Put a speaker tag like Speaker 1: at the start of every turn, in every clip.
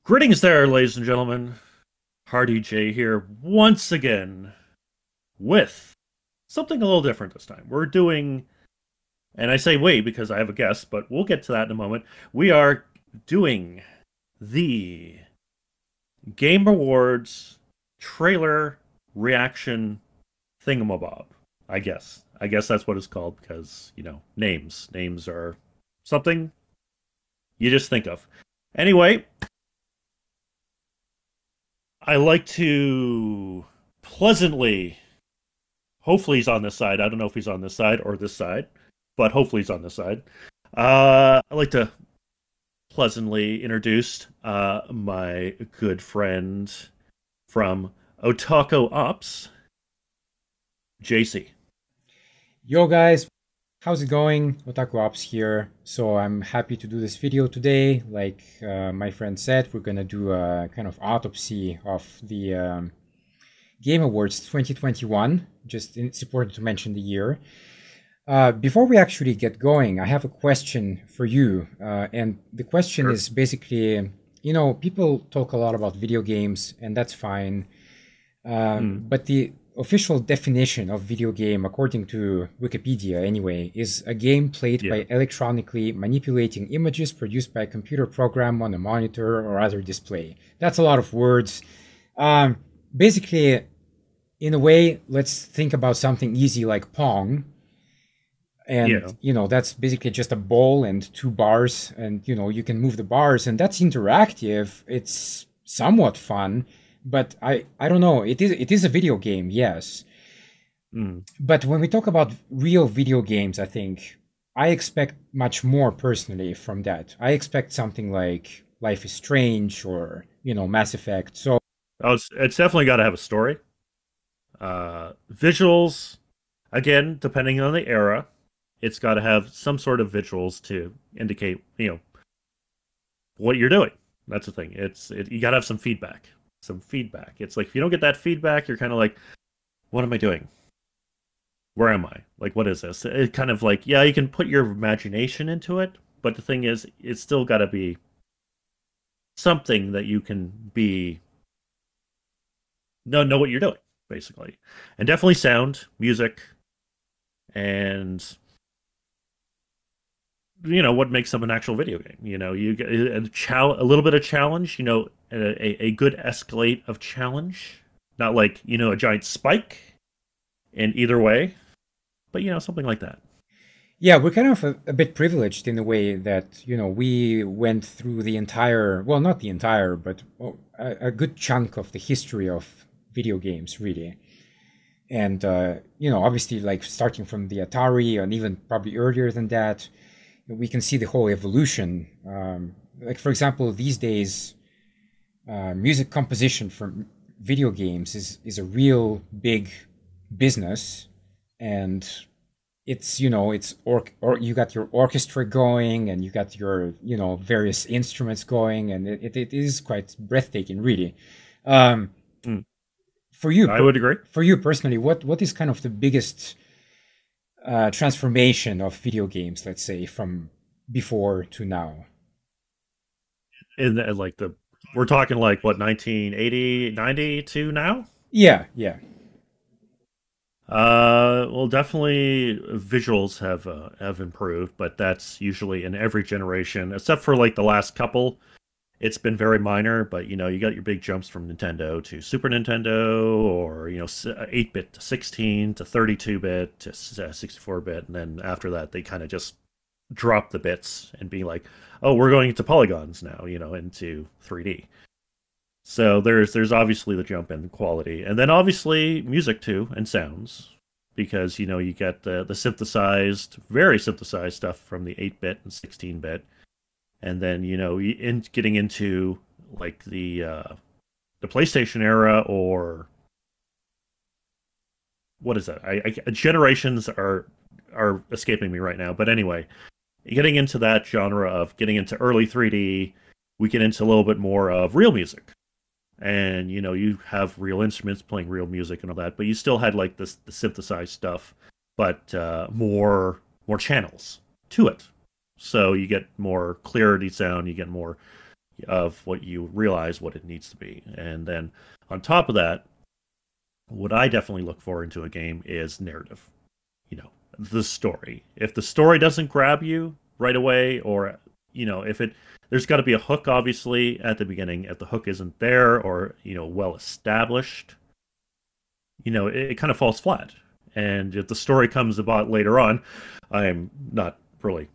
Speaker 1: Greetings there, ladies and gentlemen. Hardy J here once again with something a little different this time. We're doing, and I say we because I have a guest, but we'll get to that in a moment. We are doing the Game Awards trailer reaction thingamabob. I guess. I guess that's what it's called because, names. Names are something you just think of. Anyway, I like to pleasantly, hopefully he's on this side. I don't know if he's on this side or this side, but hopefully he's on this side. I like to pleasantly introduce my good friend from OtakuOps, JC.
Speaker 2: Yo guys, how's it going? OtakuOps here. So I'm happy to do this video today. Like my friend said, we're gonna do a kind of autopsy of the Game Awards 2021. It's important to mention the year. Before we actually get going, I have a question for you. And the question
Speaker 1: Sure.
Speaker 2: is basically, people talk a lot about video games, and that's fine. But the official definition of video game, according to Wikipedia anyway, is a game played by electronically manipulating images produced by a computer program on a monitor or other display. That's a lot of words. Basically, in a way, let's think about something easy like Pong. And, that's basically just a ball and two bars, and, you can move the bars, and that's interactive. It's somewhat fun. But I don't know. It is a video game, yes. But when we talk about real video games, I think I expect much more personally from that. I expect something like Life is Strange or Mass Effect. So
Speaker 1: It's definitely got to have a story. Visuals, again, depending on the era, it's got to have some sort of visuals to indicate what you're doing. That's the thing. You got to have some feedback. It's like if you don't get that feedback, you're kind of like, what am I doing? Where am I? Like, what is this? It kind of like, yeah, you can put your imagination into it, but the thing is, it's still got to be something that you can know what you're doing, basically. And definitely sound, music, and what makes them an actual video game. You get a little bit of challenge, a good escalate of challenge, not like a giant spike in either way, but something like that.
Speaker 2: yeah, we're kind of a bit privileged in the way that we went through the entire, well, not the entire, but a good chunk of the history of video games, really. And obviously, like starting from the Atari and even probably earlier than that, we can see the whole evolution. Like, for example, these days, music composition for video games is a real big business, and it's you got your orchestra going, and you got your various instruments going, and it is quite breathtaking, really. For you,
Speaker 1: I would agree.
Speaker 2: For you personally, what is kind of the biggest transformation of video games, let's say, from before to now?
Speaker 1: We're talking like what, 1980, 90 to now?
Speaker 2: Yeah.
Speaker 1: Well, definitely visuals have improved, but that's usually in every generation, except for like the last couple. It's been very minor, but you got your big jumps from Nintendo to Super Nintendo, or 8-bit to 16 to 32-bit to 64-bit, and then after that they kind of just drop the bits and be like, oh, we're going into polygons now, into 3D. So there's obviously the jump in quality, and then obviously music too, and sounds, because you get the synthesized, very synthesized stuff from the 8-bit and 16-bit. And then getting into like the PlayStation era, or what is that? Generations are escaping me right now. But anyway, getting into that genre of getting into early 3D, we get into a little bit more of real music, and you have real instruments playing real music and all that, but you still had like the synthesized stuff, but more channels to it. So you get more clarity sound, you get more, of what you realize what it needs to be. And then on top of that, what I definitely look for into a game is narrative. You know, the story. If the story doesn't grab you right away, or if there's got to be a hook, obviously, at the beginning. If the hook isn't there, or well established, it kind of falls flat. And if the story comes about later on, I'm not really.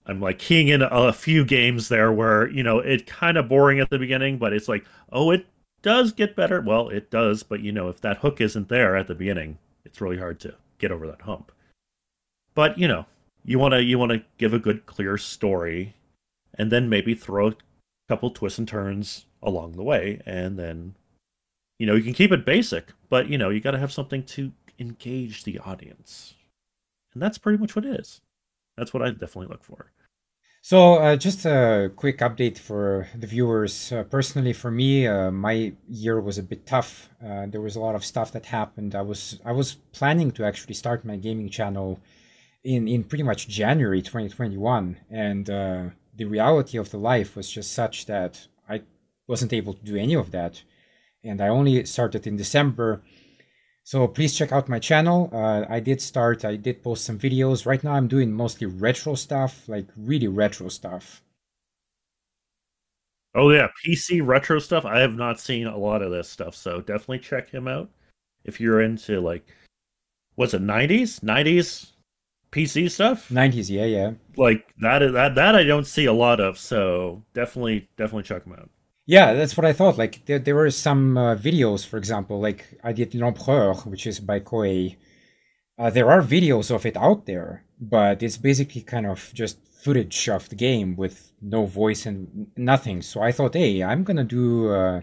Speaker 1: I'm like keying in a few games there where it's kind of boring at the beginning, but it's like, oh, it does get better. Well, it does, but if that hook isn't there at the beginning, it's really hard to get over that hump. But you want to give a good, clear story, and then maybe throw a couple twists and turns along the way, and then you can keep it basic, but you got to have something to engage the audience, and that's pretty much what it is. That's what I definitely look for.
Speaker 2: So just a quick update for the viewers. Personally, for me, my year was a bit tough. There was a lot of stuff that happened. I was planning to actually start my gaming channel in pretty much January 2021, and the reality of the life was just such that I wasn't able to do any of that, and I only started in December. So please check out my channel. I did post some videos. Right now I'm doing mostly retro stuff, like really retro stuff.
Speaker 1: Oh yeah, PC retro stuff. I have not seen a lot of this stuff, so definitely check him out if you're into what's it, 90s? 90s PC stuff?
Speaker 2: 90s, yeah.
Speaker 1: Like that I don't see a lot of, so definitely check him out.
Speaker 2: Yeah, that's what I thought. Like there were some videos, for example, like I did L'Empereur, which is by Koei. There are videos of it out there, but it's basically kind of just footage of the game with no voice and nothing. So I thought, hey, I'm gonna do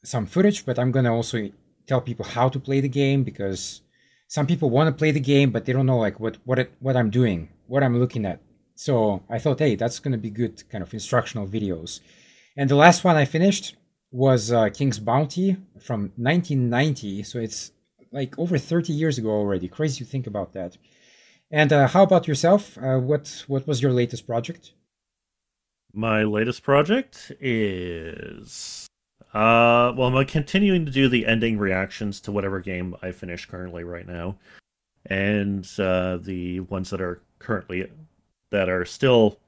Speaker 2: some footage, but I'm gonna also tell people how to play the game, because some people want to play the game, but they don't know like what I'm doing, what I'm looking at. So I thought, hey, that's gonna be good kind of instructional videos. And the last one I finished was King's Bounty from 1990. So it's like over 30 years ago already. Crazy to think about that. And how about yourself? What was your latest project?
Speaker 1: My latest project is well, I'm continuing to do the ending reactions to whatever game I finish currently right now, and the ones that are still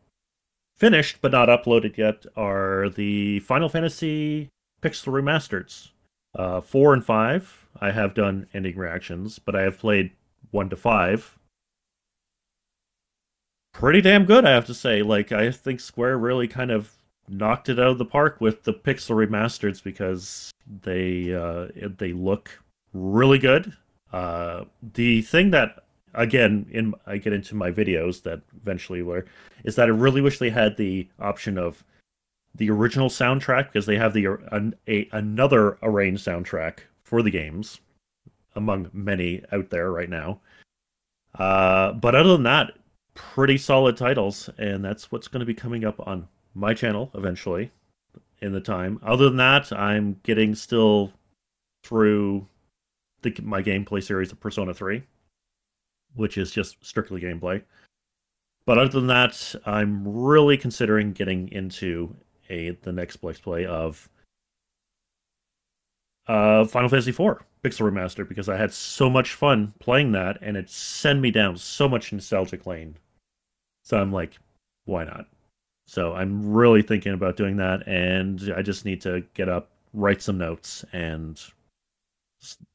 Speaker 1: finished but not uploaded yet are the Final Fantasy Pixel Remasters. 4 and 5, I have done ending reactions, but I have played 1 to 5. Pretty damn good, I have to say. Like, I think Square really kind of knocked it out of the park with the Pixel Remasters, because they look really good. The thing that, again, I get into my videos that eventually is that I really wish they had the option of the original soundtrack, because they have another arranged soundtrack for the games, among many out there right now. But other than that, pretty solid titles, and that's what's going to be coming up on my channel eventually in the time. Other than that, I'm getting still through my gameplay series of Persona 3, which is just strictly gameplay. But other than that, I'm really considering getting into the next Let's Play of Final Fantasy IV Pixel Remaster, because I had so much fun playing that, and it sent me down so much nostalgic lane. So I'm like, why not? So I'm really thinking about doing that, and I just need to get up, write some notes, and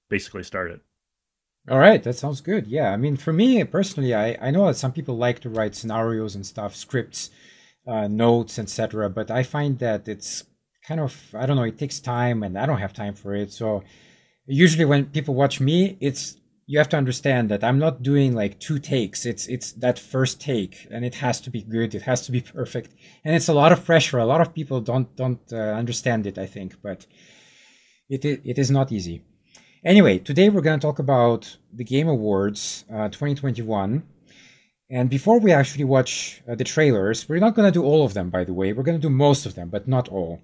Speaker 1: basically start it.
Speaker 2: All right, that sounds good. Yeah, I mean, for me personally, I know that some people like to write scenarios and stuff, scripts, notes, etc. But I find that it's kind of, I don't know, it takes time, and I don't have time for it. So usually when people watch me, you have to understand that I'm not doing like 2 takes. It's that first take, and it has to be good. It has to be perfect, and it's a lot of pressure. A lot of people don't understand it, I think, but it is not easy. Anyway, today we're going to talk about the Game Awards 2021. And before we actually watch the trailers, we're not going to do all of them, by the way. We're going to do most of them, but not all.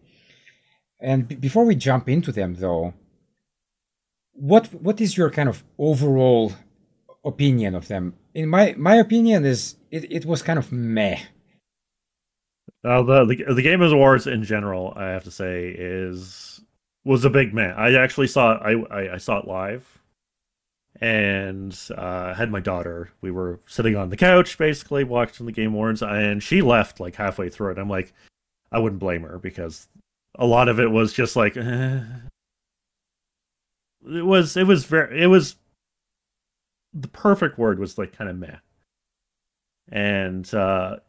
Speaker 2: And before we jump into them, though, what is your kind of overall opinion of them? In my opinion is it was kind of meh.
Speaker 1: The Game Awards in general, I have to say, is was a big man. I actually saw it. I saw it live, and had my daughter. We were sitting on the couch, basically watching the Game Awards, and she left like halfway through it. I'm like, I wouldn't blame her because a lot of it was just like it was the perfect word was like kind of meh. And the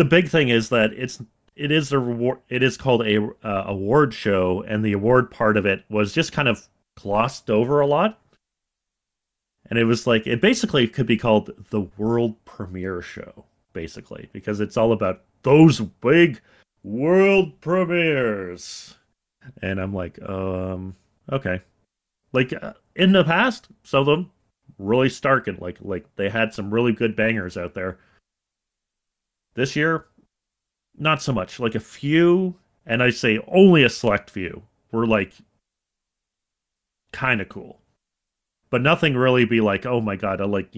Speaker 1: big thing is that it is a reward. It is called a award show, and the award part of it was just kind of glossed over a lot. And it was like it basically could be called the world premiere show, basically, because it's all about those big world premieres. And I'm like, okay. Like in the past, some of them really stark and like they had some really good bangers out there. This year, not so much. Like a few, and I say only a select few were like kind of cool, but nothing really be like, oh my god, I like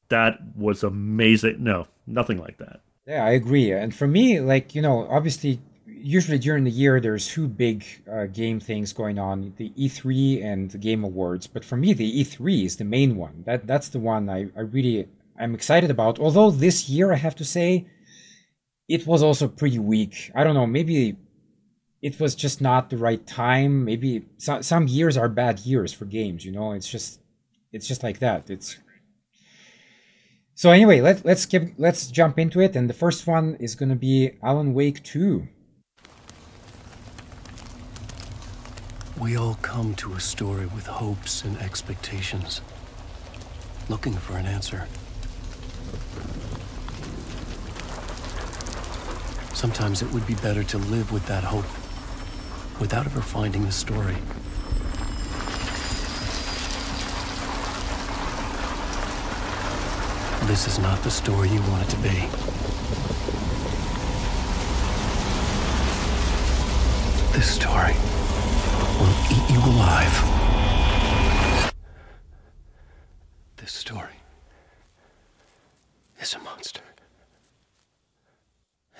Speaker 1: that was amazing. No, nothing like that.
Speaker 2: Yeah, I agree. And for me, like, obviously, usually during the year, there's two big game things going on, the E3 and the Game Awards. But for me, the E3 is the main one. That's the one I'm excited about. Although this year, I have to say, it was also pretty weak. I don't know, maybe it was just not the right time. Maybe some years are bad years for games, it's just like that. It's So anyway, let's jump into it, and the first one is going to be Alan Wake 2.
Speaker 3: We all come to a story with hopes and expectations, looking for an answer. Sometimes it would be better to live with that hope, without ever finding the story. This is not the story you want it to be. This story will eat you alive. This story is a monster.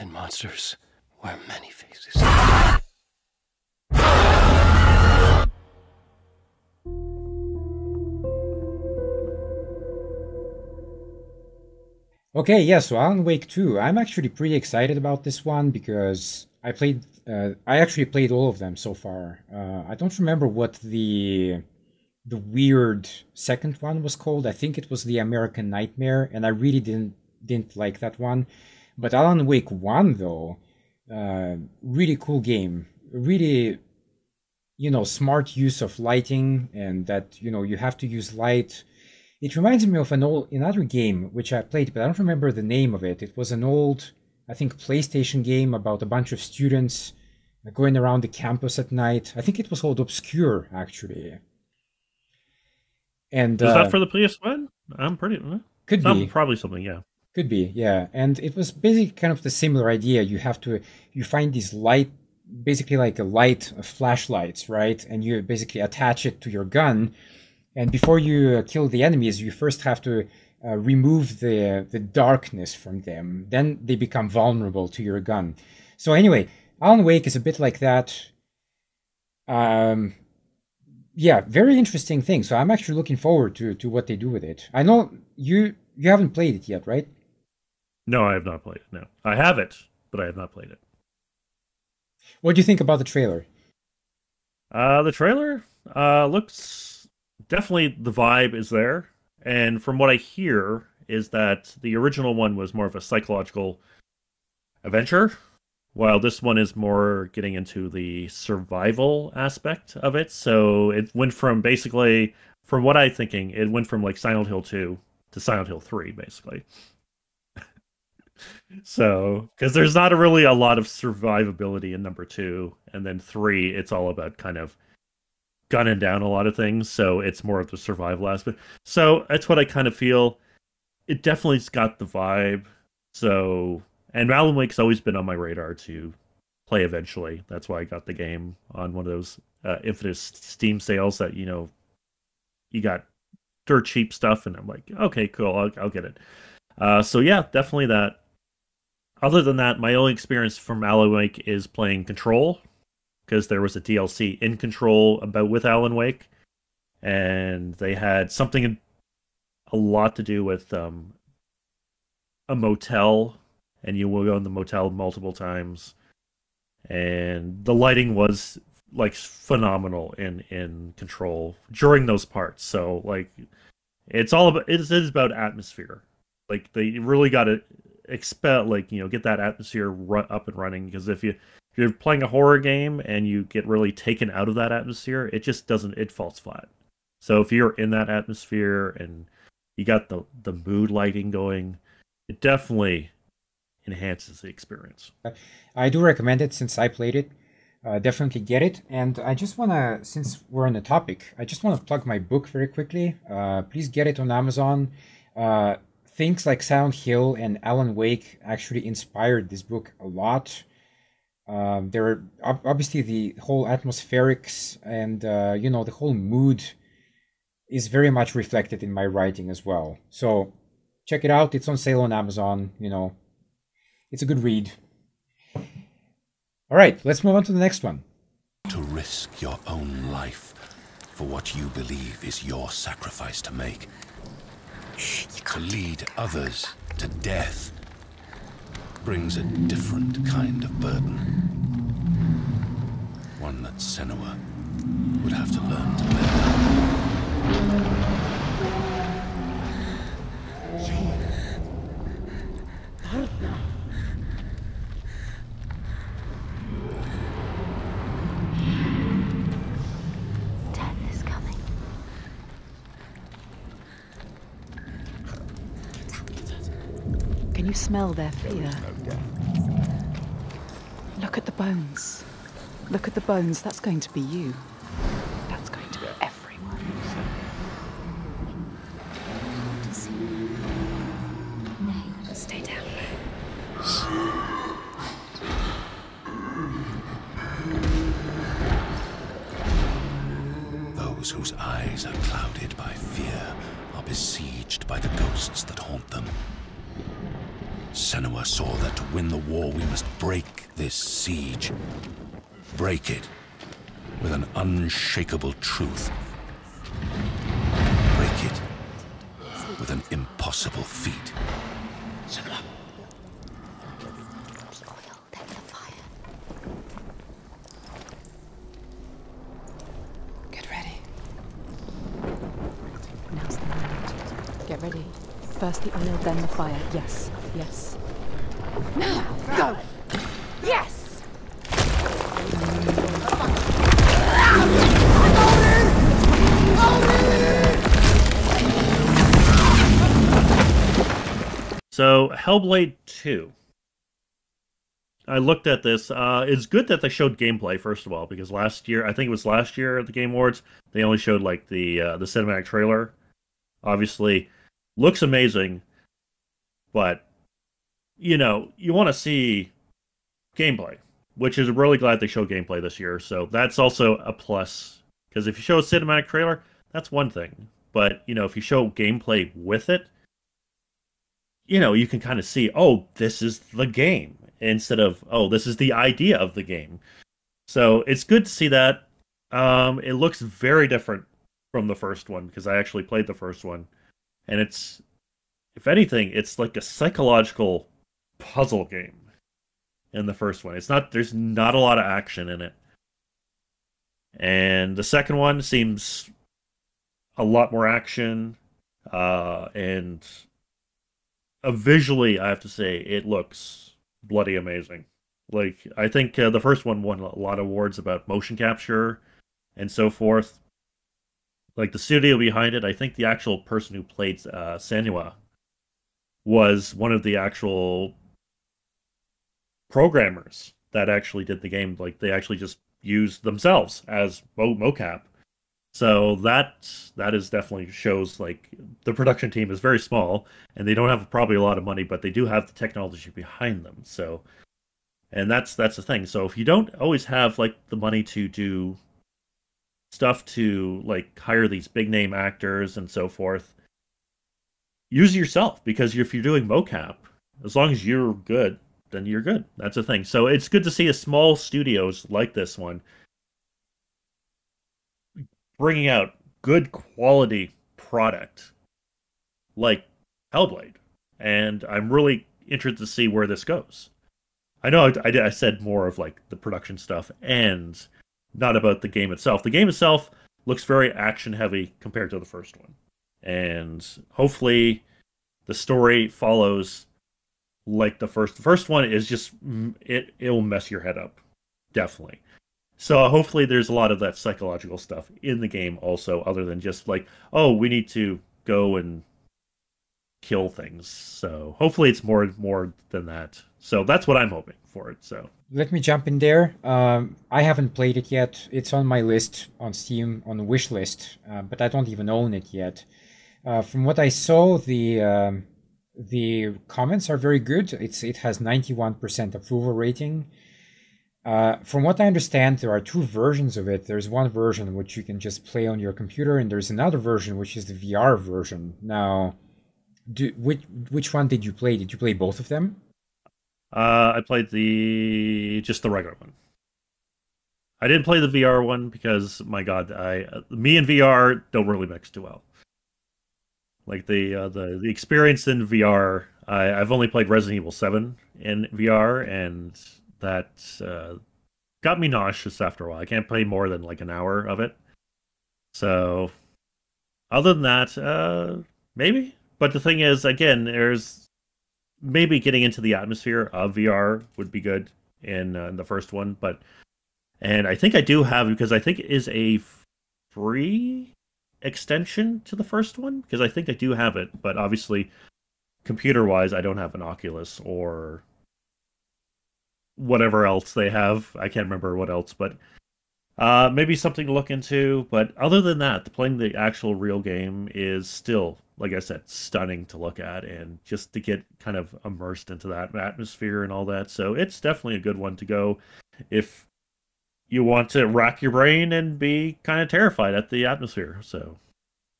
Speaker 3: And monsters wear many faces.
Speaker 2: Okay, yeah, so Alan Wake 2. I'm actually pretty excited about this one because I actually played all of them so far. I don't remember what the weird second one was called. I think it was The American Nightmare, and I really didn't like that one. But Alan Wake 1, though, really cool game. Really, smart use of lighting, and that, you have to use light. It reminds me of another game which I played, but I don't remember the name of it. It was an old, I think, PlayStation game about a bunch of students going around the campus at night. I think it was called Obscure, actually. And
Speaker 1: is that for the PS1? I'm pretty
Speaker 2: could be
Speaker 1: probably something, yeah.
Speaker 2: Could be, yeah. And it was basically kind of the similar idea. You find these basically like flashlights, right? And you basically attach it to your gun. And before you kill the enemies, you first have to remove the darkness from them. Then they become vulnerable to your gun. So anyway, Alan Wake is a bit like that. Yeah, very interesting thing. So I'm actually looking forward to what they do with it. I know you haven't played it yet, right?
Speaker 1: No, I have not played it. No, I have it, but I have not played it.
Speaker 2: What do you think about the trailer?
Speaker 1: The trailer looks definitely, the vibe is there, and from what I hear is that the original one was more of a psychological adventure, while this one is more getting into the survival aspect of it. So it went from basically, from what I'm thinking, it went from like Silent Hill 2 to Silent Hill 3, basically. So, because there's not really a lot of survivability in number 2, and then 3, it's all about kind of gunning down a lot of things. So it's more of the survival aspect. So that's what I kind of feel. It definitely's got the vibe. So, and Alan Wake's always been on my radar to play eventually. That's why I got the game on one of those infamous Steam sales that you got dirt cheap stuff, and I'm like, okay, cool, I'll get it. So yeah, definitely that. Other than that, my only experience from Alan Wake is playing Control, because there was a DLC in Control about with Alan Wake, and they had something a lot to do with a motel, and you will go in the motel multiple times, and the lighting was like phenomenal in Control during those parts. So like it's all about it is about atmosphere. Like they really got to expel like get that atmosphere up and running, because if you're playing a horror game and you get really taken out of that atmosphere, it just doesn't it falls flat. So if you're in that atmosphere and you got the mood lighting going, it definitely enhances the experience.
Speaker 2: I do recommend it since I played it. Definitely get it. And I just want to, since we're on the topic, I just want to plug my book very quickly. Please get it on Amazon. Things like Silent Hill and Alan Wake actually inspired this book a lot. There are obviously the whole atmospherics and the whole mood is very much reflected in my writing as well. So check it out. It's on sale on Amazon. It's a good read. All right, let's move on to the next one.
Speaker 4: To risk your own life for what you believe is your sacrifice to make. To lead others to death brings a different kind of burden. One that Senua would have to learn to bear.
Speaker 5: Can you smell their fear? Look at the bones. Look at the bones. That's going to be you. That's going to be everyone.
Speaker 6: No, stay down.
Speaker 4: Those whose eyes are clouded by fear are besieged by the ghosts that haunt them. Senua saw that to win the war we must break this siege. Break it with an unshakable truth. Break it with an impossible feat. Senua.
Speaker 6: The oil, then the fire.
Speaker 5: Get ready. Now's the moment. Get ready. First the oil, then the fire. Yes, yes. Now, go! Yes!
Speaker 1: So, Hellblade 2. I looked at this. It's good that they showed gameplay, first of all, because last year, I think it was last year at the Game Awards, they only showed like the cinematic trailer. Obviously, looks amazing, but you want to see gameplay, which is really glad they showed gameplay this year. So that's also a plus, because if you show a cinematic trailer, that's one thing. But if you show gameplay with it, you can kind of see, oh, this is the game, instead of, oh, this is the idea of the game. So it's good to see that. It looks very different from the first one, because I actually played the first one. And it's, if anything, it's like a psychological puzzle game in the first one. There's not a lot of action in it. And the second one seems a lot more action. And visually, I have to say, it looks bloody amazing. Like, I think the first one won a lot of awards about motion capture and so forth. Like, the studio behind it, I think the actual person who played Senua was one of the actual programmers that actually did the game. Like, they actually just used themselves as mocap. So that is definitely shows, like, the production team is very small, and they don't have probably a lot of money, but they do have the technology behind them. So, and that's the thing. So if you don't always have, like, the money to do stuff to, like, hire these big name actors and so forth, use it yourself, because if you're doing mocap, as long as you're good, then you're good. That's the thing. So it's good to see a small studios like this one bringing out good quality product like Hellblade. And I'm really interested to see where this goes. I know I said more of like the production stuff and not about the game itself. The game itself looks very action heavy compared to the first one. And hopefully the story follows like the first. The first one is just, it will mess your head up. Definitely. So hopefully there's a lot of that psychological stuff in the game also, other than just like, oh, we need to go and kill things. So hopefully it's more than that. So that's what I'm hoping for it. So
Speaker 2: let me jump in there. I haven't played it yet. It's on my list on Steam, on the wish list, but I don't even own it yet. From what I saw, the comments are very good. It has 91% approval rating. From what I understand, there are two versions of it. There's one version which you can just play on your computer, and there's another version which is the VR version. Now, which one did you play? Did you play both of them?
Speaker 1: I played just the regular one. I didn't play the VR one because, my God, me and VR don't really mix too well. Like the experience in VR, I've only played Resident Evil 7 in VR, and that got me nauseous after a while. I can't play more than like an hour of it. So, other than that, maybe. But the thing is, again, there's maybe getting into the atmosphere of VR would be good in the first one. And I think I do have, because I think it is a free extension to the first one, because I think I do have it. But obviously, computer-wise, I don't have an Oculus or whatever else they have. I can't remember what else, but maybe something to look into. But other than that, playing the actual real game is still, like I said, stunning to look at, and just to get kind of immersed into that atmosphere and all that. So it's definitely a good one to go if you want to rack your brain and be kind of terrified at the atmosphere. So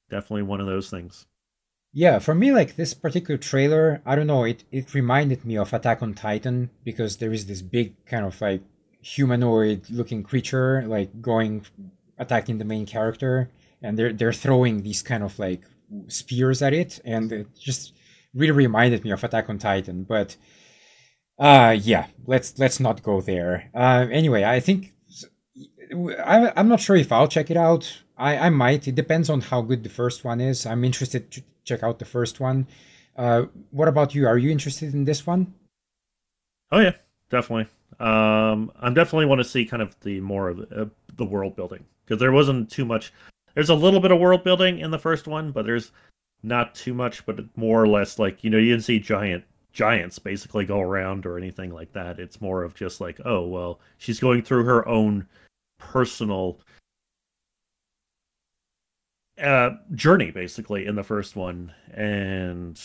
Speaker 1: definitely one of those things.
Speaker 2: Yeah, for me, like this particular trailer, I don't know, it reminded me of Attack on Titan, because there is this big kind of like humanoid looking creature like attacking the main character, and they're throwing these kind of like spears at it, and it just really reminded me of Attack on Titan. But yeah, let's not go there. Anyway, I think I'm not sure if I'll check it out. I might. It depends on how good the first one is. I'm interested to check out the first one. What about you? Are you interested in this one?
Speaker 1: Oh yeah, definitely. I definitely want to see kind of the more of the world building, because there wasn't too much. There's a little bit of world building in the first one, but there's not too much. But more or less, like, you didn't see giants basically go around or anything like that. It's more of just like, oh well, she's going through her own personal journey basically in the first one, and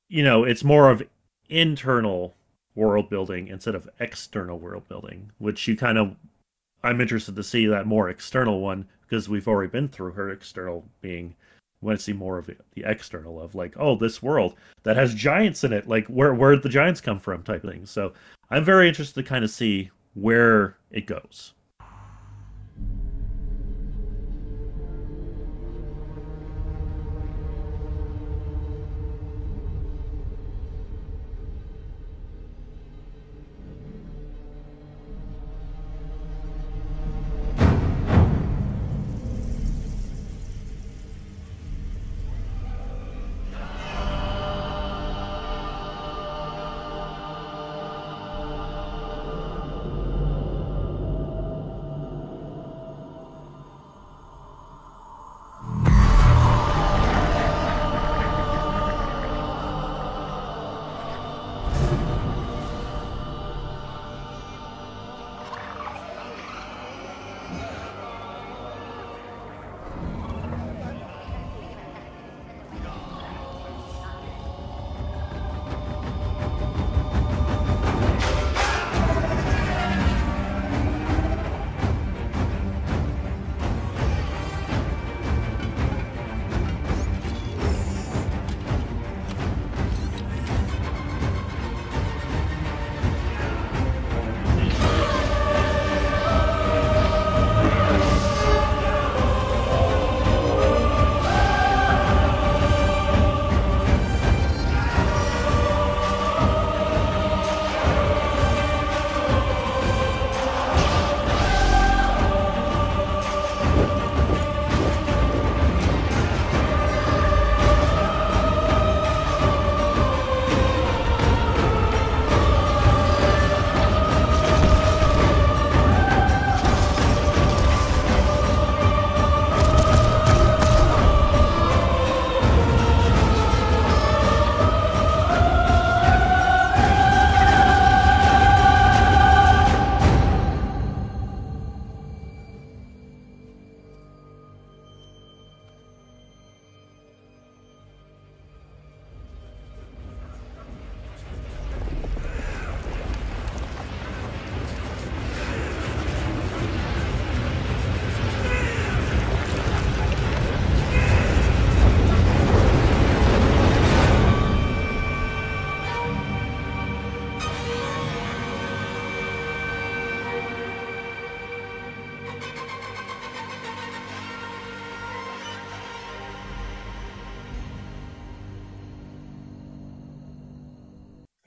Speaker 1: it's more of internal world building instead of external world building, which I'm interested to see that more external one, because we've already been through her external being. I want to see more of the external of like, oh, this world that has giants in it, like where did the giants come from type thing. So I'm very interested to kind of see where it goes.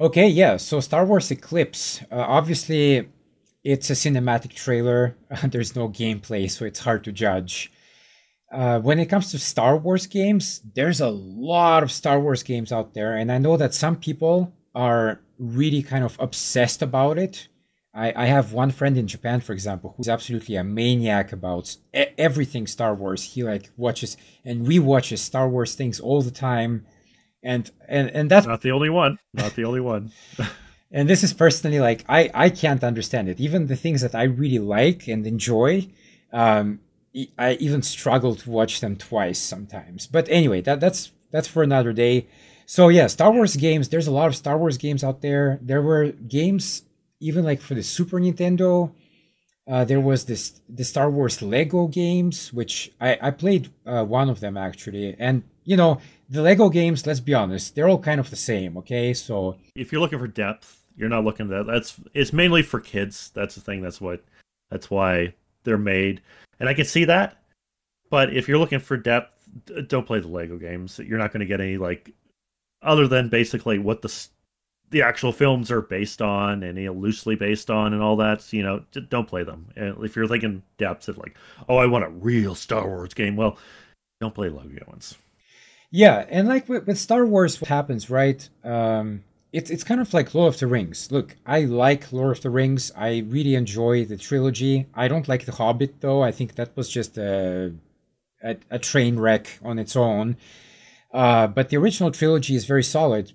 Speaker 2: Okay, yeah. So Star Wars Eclipse. Obviously, it's a cinematic trailer. There's no gameplay, so it's hard to judge. When it comes to Star Wars games, there's a lot of Star Wars games out there, and I know that some people are really kind of obsessed about it. I have one friend in Japan, for example, who's absolutely a maniac about everything Star Wars. He like watches and rewatches Star Wars things all the time, and that's
Speaker 1: not the only one. Not the only one.
Speaker 2: And this is personally like I can't understand it. Even the things that I really like and enjoy, I even struggle to watch them twice sometimes. But anyway, that's for another day. So yeah, Star Wars games. There's a lot of Star Wars games out there. There were games even like for the Super Nintendo. There was the Star Wars Lego games, which I played one of them actually. And you know, the Lego games, let's be honest, they're all kind of the same. Okay, so
Speaker 1: if you're looking for depth, you're not looking at that. It's mainly for kids. That's the thing. That's why they're made. And I can see that. But if you're looking for depth, don't play the Lego games. You're not going to get any like other than basically what the actual films are based on and loosely based on and all that. So, don't play them. And if you're thinking depths of like, oh, I want a real Star Wars game, well, don't play Lego ones.
Speaker 2: Yeah, and like with Star Wars, what happens, right? It's kind of like Lord of the Rings. Look, I like Lord of the Rings. I really enjoy the trilogy. I don't like The Hobbit, though. I think that was just a train wreck on its own. But the original trilogy is very solid.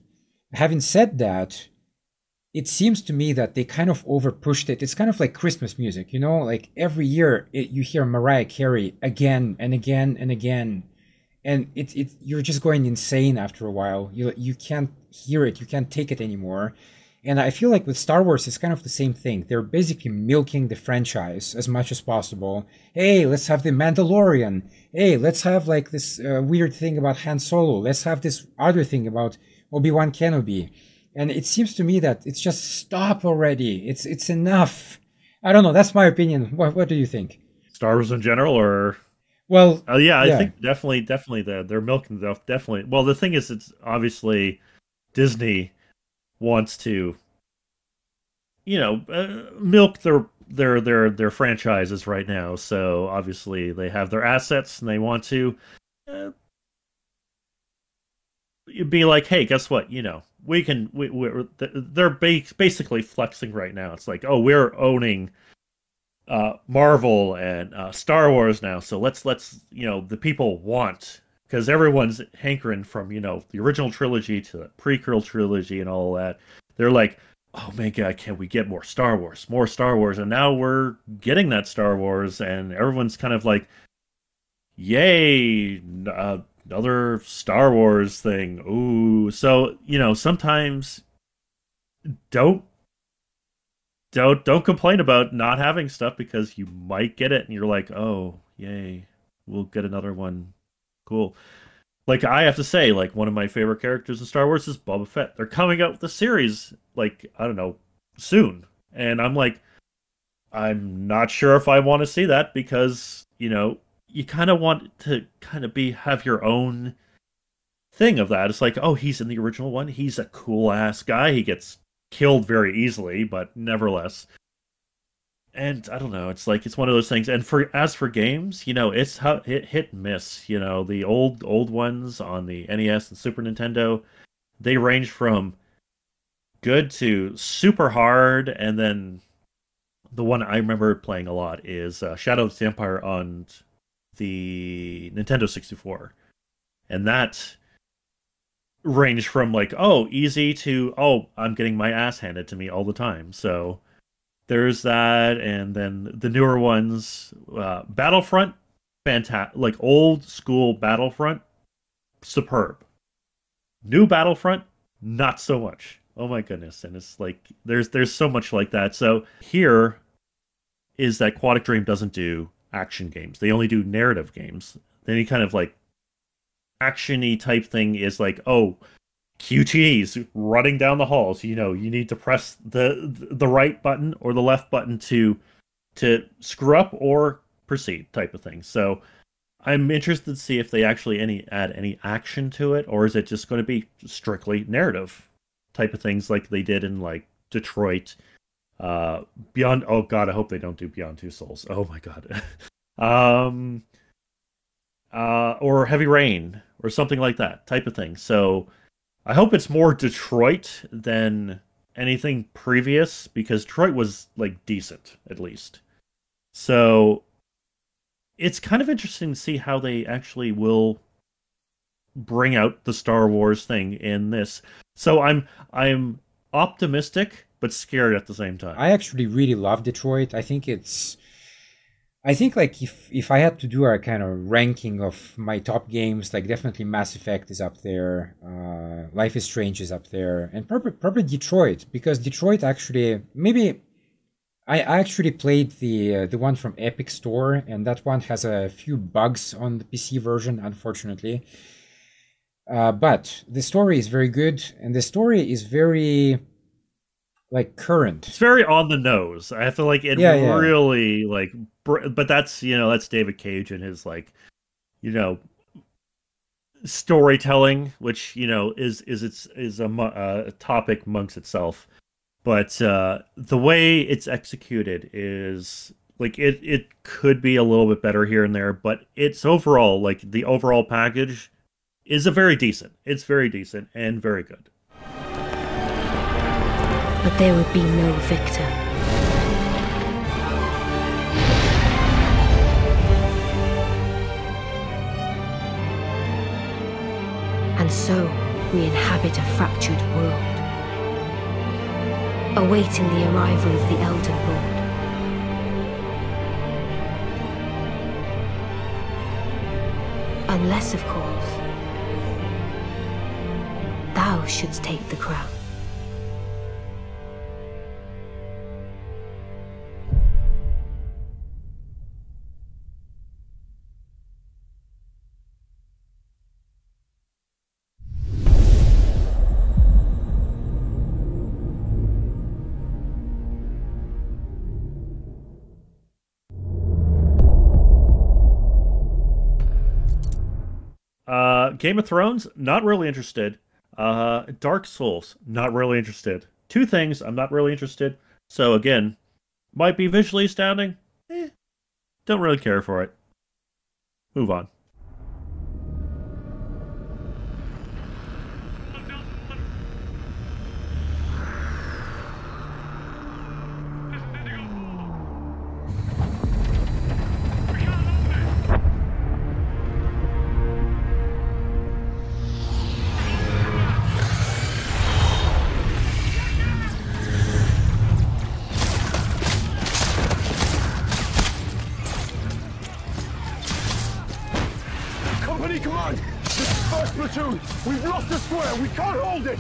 Speaker 2: Having said that, it seems to me that they kind of overpushed it. It's kind of like Christmas music, like every year you hear Mariah Carey again and again and again. And you're just going insane after a while. You can't hear it. You can't take it anymore. And I feel like with Star Wars, it's kind of the same thing. They're basically milking the franchise as much as possible. Hey, let's have the Mandalorian. Hey, let's have like this weird thing about Han Solo. Let's have this other thing about Obi-Wan Kenobi. And it seems to me that it's just stop already. It's enough. I don't know. That's my opinion. What do you think?
Speaker 1: Star Wars in general, or?
Speaker 2: Well,
Speaker 1: yeah, I think definitely they're milking stuff. Definitely. Well, the thing is, it's obviously Disney wants to, milk their franchises right now. So obviously they have their assets and they want to be like, hey, guess what? They're basically flexing right now. It's like, oh, we're owning Marvel and Star Wars now, so let's the people want, because everyone's hankering from the original trilogy to the prequel trilogy and all that. They're like, oh my god, can we get more Star Wars, and now we're getting that Star Wars, and everyone's kind of like, yay, another Star Wars thing. Ooh, so sometimes don't complain about not having stuff, because you might get it and you're like, oh, yay, we'll get another one. Cool. Like, I have to say, like, one of my favorite characters in Star Wars is Boba Fett. They're coming out with a series, like, I don't know, soon. And I'm like, I'm not sure if I want to see that, because, you kind of want to have your own thing of that. It's like, oh, he's in the original one. He's a cool ass guy. He gets killed very easily, but nevertheless. And I don't know, it's like, it's one of those things. And as for games, it's how it hit and miss. The old ones on the NES and Super Nintendo, they range from good to super hard. And then the one I remember playing a lot is Shadow of the Empire on the Nintendo 64. And that range from like, oh, easy to, oh, I'm getting my ass handed to me all the time. So there's that. And then the newer ones, Battlefront, fantastic. Like old school Battlefront, superb. New Battlefront, not so much. Oh my goodness. And it's like, there's so much like that. So here is that Quantic Dream doesn't do action games. They only do narrative games. Any kind of like action-y type thing is like, oh, QTEs running down the halls. You need to press the right button or the left button to screw up or proceed type of thing. So I'm interested to see if they actually add any action to it, or is it just going to be strictly narrative type of things like they did in like Detroit. Beyond, oh god, I hope they don't do Beyond Two Souls. Oh my god. Or Heavy Rain or something like that type of thing. So I hope it's more Detroit than anything previous, because Detroit was like decent at least. So it's kind of interesting to see how they actually will bring out the Star Wars thing in this. So I'm optimistic but scared at the same time.
Speaker 2: I actually really love Detroit. I think like if I had to do a kind of ranking of my top games, like definitely Mass Effect is up there, Life is Strange is up there, and probably Detroit, because Detroit actually, maybe I actually played the one from Epic Store, and that one has a few bugs on the PC version, unfortunately. But the story is very good, and the story is very like current.
Speaker 1: It's very on the nose. I feel like it really like, but that's, you know, that's David Cage and his like, you know, storytelling, which, you know, is a topic amongst itself. But the way it's executed is like it could be a little bit better here and there, but it's overall, like the overall package is very decent. It's very decent and very good.
Speaker 6: But there would be no victor. And so we inhabit a fractured world, awaiting the arrival of the Elden Lord. Unless, of course, thou shouldst take the crown.
Speaker 1: Game of Thrones, not really interested. Dark Souls, not really interested. Two things, I'm not really interested. So again, might be visually astounding. Don't really care for it. Move on.
Speaker 7: We've lost the square! We can't hold it!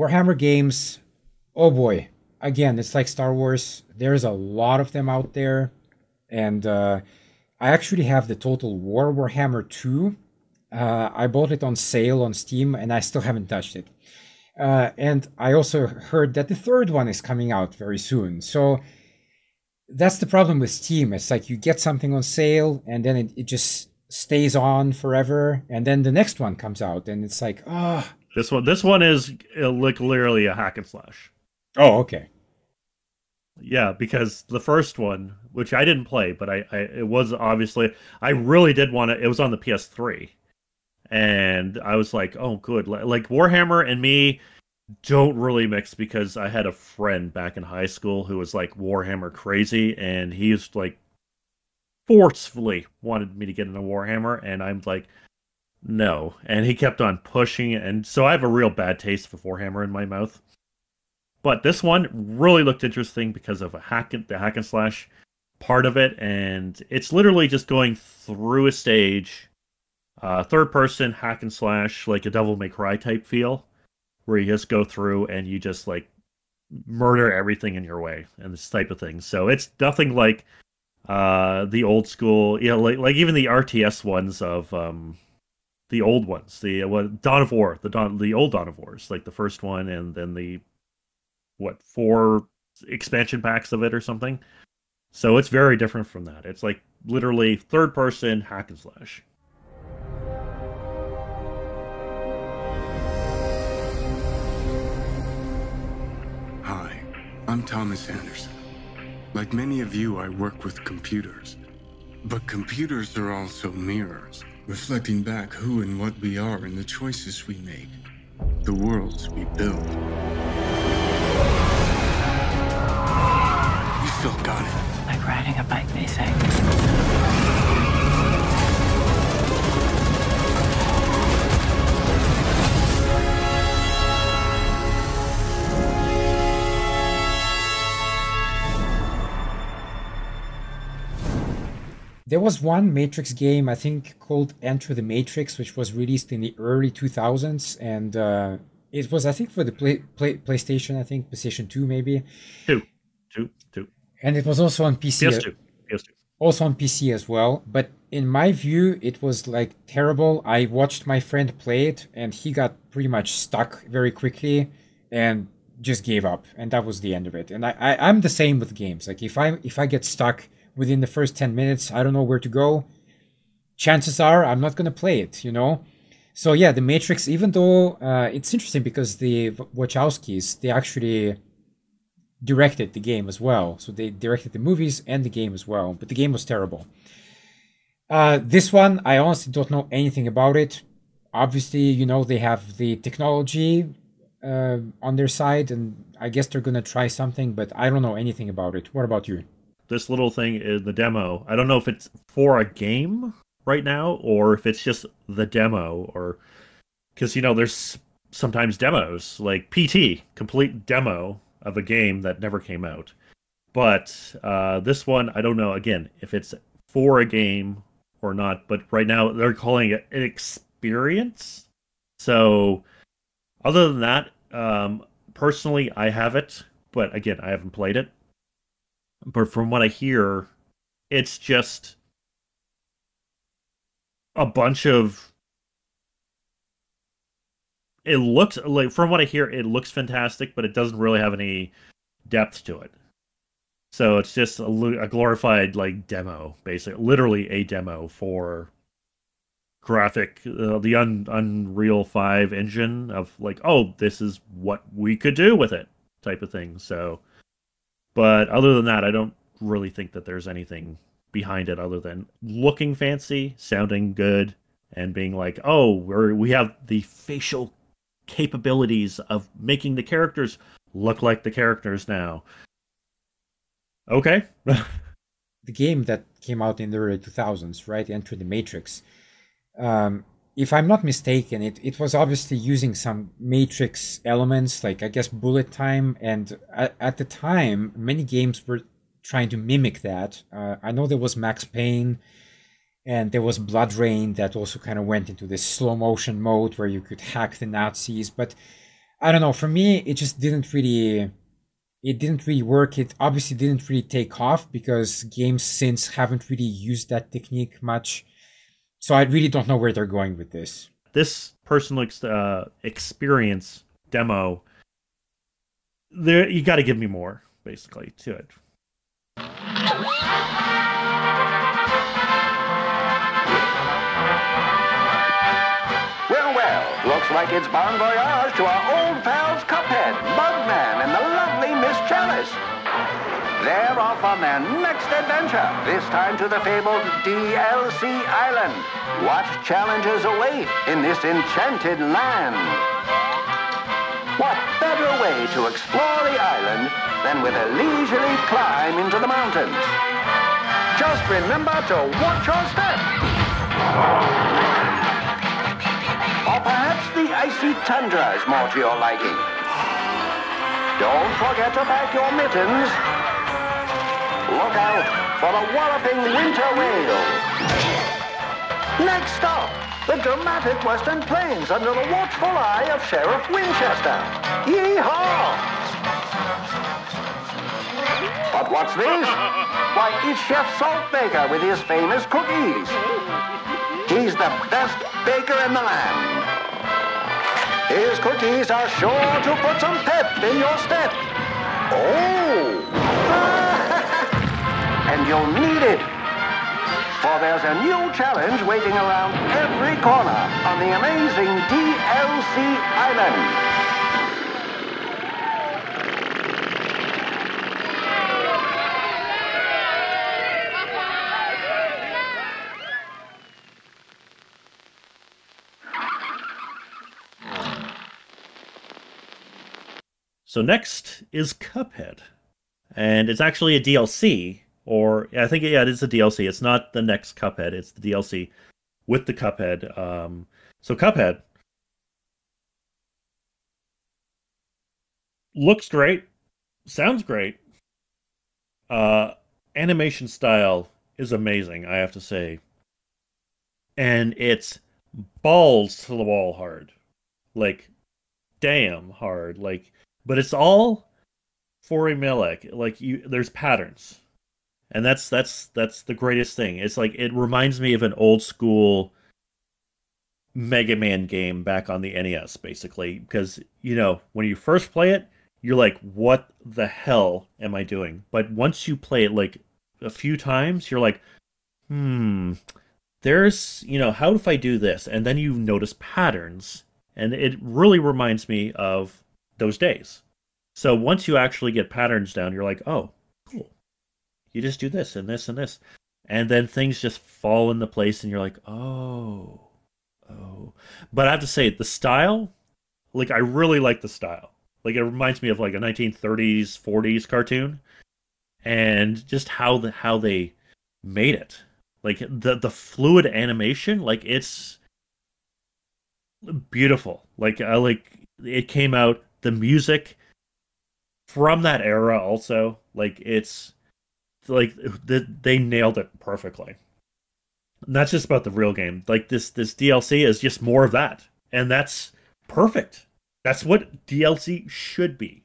Speaker 2: Warhammer games, oh boy. Again, it's like Star Wars. There's a lot of them out there. And I actually have the Total War Warhammer 2. I bought it on sale on Steam, and I still haven't touched it. And I also heard that the third one is coming out very soon. So that's the problem with Steam. It's like you get something on sale, and then it just stays on forever. And then the next one comes out, and it's like, ah. Oh.
Speaker 1: This one is like literally a hack and slash.
Speaker 2: Oh, okay.
Speaker 1: Yeah, because the first one, which I didn't play, but it was obviously, I really did want to, it was on the PS3. And I was like, oh, good. Like, Warhammer and me don't really mix, because I had a friend back in high school who was like Warhammer crazy, and he was like forcefully wanted me to get into Warhammer, and I'm like, no. And he kept on pushing, and so I have a real bad taste for Warhammer in my mouth. But this one really looked interesting because of the hack and slash part of it, and it's literally just going through a stage, third person hack and slash, like a Devil May Cry type feel, where you just go through and you just like murder everything in your way and this type of thing. So it's nothing like the old school, you know, like even the RTS ones of the old ones, the Dawn of War, the old Dawn of Wars, like the first one, and then the 4 expansion packs of it or something. So it's very different from that. It's like literally third person hack and slash.
Speaker 8: Hi, I'm Thomas Anderson. Like many of you, I work with computers. But computers are also mirrors, reflecting back who and what we are and the choices we make, the worlds we build. You still got it.
Speaker 9: Like riding a bike, they say.
Speaker 2: There was one Matrix game, I think, called Enter the Matrix, which was released in the early 2000s, and it was, I think, for the PlayStation, I think, PlayStation 2 maybe.
Speaker 1: Two.
Speaker 2: And it was also on PC.
Speaker 1: PS2.
Speaker 2: Also on PC as well. But in my view, it was like terrible. I watched my friend play it, and he got pretty much stuck very quickly and just gave up. And that was the end of it. And I'm the same with games. Like if I get stuck within the first 10 minutes, I don't know where to go, chances are I'm not going to play it, you know? So yeah, The Matrix, even though it's interesting because the Wachowskis, they actually directed the game as well. So they directed the movies and the game as well, but the game was terrible. This one, I honestly don't know anything about it. Obviously, you know, they have the technology on their side, and I guess they're going to try something, but I don't know anything about it. What about you?
Speaker 1: This little thing is the demo. I don't know if it's for a game right now or if it's just the demo, or because, you know, there's sometimes demos like PT, complete demo of a game that never came out. But this one, I don't know, again, if it's for a game or not. But right now they're calling it an experience. So other than that, personally, I have it. But again, I haven't played it. But from what I hear, it's just a bunch of... It looks like, from what I hear, it looks fantastic, but it doesn't really have any depth to it. So it's just a glorified like demo, basically, literally a demo for graphic, the Unreal 5 engine of like, oh, this is what we could do with it, type of thing. So, but other than that, I don't really think that there's anything behind it other than looking fancy, sounding good, and being like, oh, we have the facial capabilities of making the characters look like the characters now. Okay.
Speaker 2: The game that came out in the early 2000s, right? Enter the Matrix. If I'm not mistaken, it was obviously using some Matrix elements, like I guess bullet time. And at the time, many games were trying to mimic that. I know there was Max Payne, and there was Blood Rain that also kind of went into this slow motion mode where you could hack the Nazis. But I don't know. For me, it just didn't really. It didn't really work. It obviously didn't really take off because games since haven't really used that technique much. So I really don't know where they're going with this.
Speaker 1: This personal experience demo, there you got to give me more, basically, to it.
Speaker 9: Well, looks like it's bon voyage to our old pals Cuphead, Bugman, and the lovely Miss Chalice. They're off on their next adventure, this time to the fabled DLC Island. What challenges await in this enchanted land? What better way to explore the island than with a leisurely climb into the mountains? Just remember to watch your step. Or perhaps the icy tundra is more to your liking. Don't forget to pack your mittens. Look out for the walloping winter whale. Next stop, the dramatic Western Plains under the watchful eye of Sheriff Winchester. Yee-haw! But what's this? Why, it's Chef Saltbaker with his famous cookies. He's the best baker in the land. His cookies are sure to put some pep in your step. Oh! And you'll need it. For there's a new challenge waiting around every corner on the amazing DLC Island.
Speaker 1: So next is Cuphead. And it's actually a DLC, or I think, yeah, it is a DLC. It's not the next Cuphead, it's the DLC with the Cuphead. So Cuphead looks great, sounds great. Animation style is amazing, I have to say. And it's balls to the wall hard. Like, damn hard. Like, but it's all formulaic. Like, there's patterns. And that's the greatest thing. It's like, it reminds me of an old school Mega Man game back on the NES, basically. Because, you know, when you first play it, you're like, what the hell am I doing? But once you play it like a few times, you're like, there's, you know, how if I do this? And then you notice patterns. And it really reminds me of those days. So once you actually get patterns down, you're like, oh, cool. You just do this and this and this. And then things just fall into place and you're like, oh. But I have to say, the style, like, I really like the style. Like, it reminds me of like a 1930s, 40s cartoon. And just how they made it. Like, the fluid animation, like, it's beautiful. Like, it came out, the music from that era also, like, it's like they nailed it perfectly. And that's just about the real game. Like, this DLC is just more of that, and that's perfect. That's what DLC should be.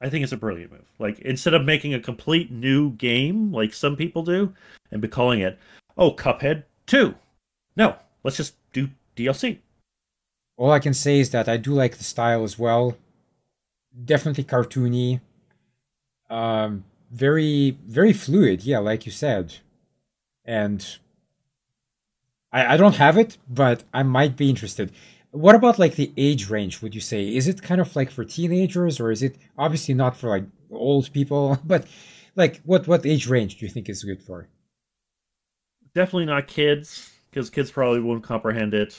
Speaker 1: I think it's a brilliant move. Like, instead of making a complete new game like some people do and be calling it, oh, Cuphead 2. No, let's just do DLC.
Speaker 2: All I can say is that I do like the style as well. Definitely cartoony. Very, very fluid, yeah, like you said. And I don't have it, but I might be interested. What about like the age range, would you say? Is it kind of like for teenagers, or is it obviously not for like old people? But like what age range do you think is good for?
Speaker 1: Definitely not kids, because kids probably won't comprehend it.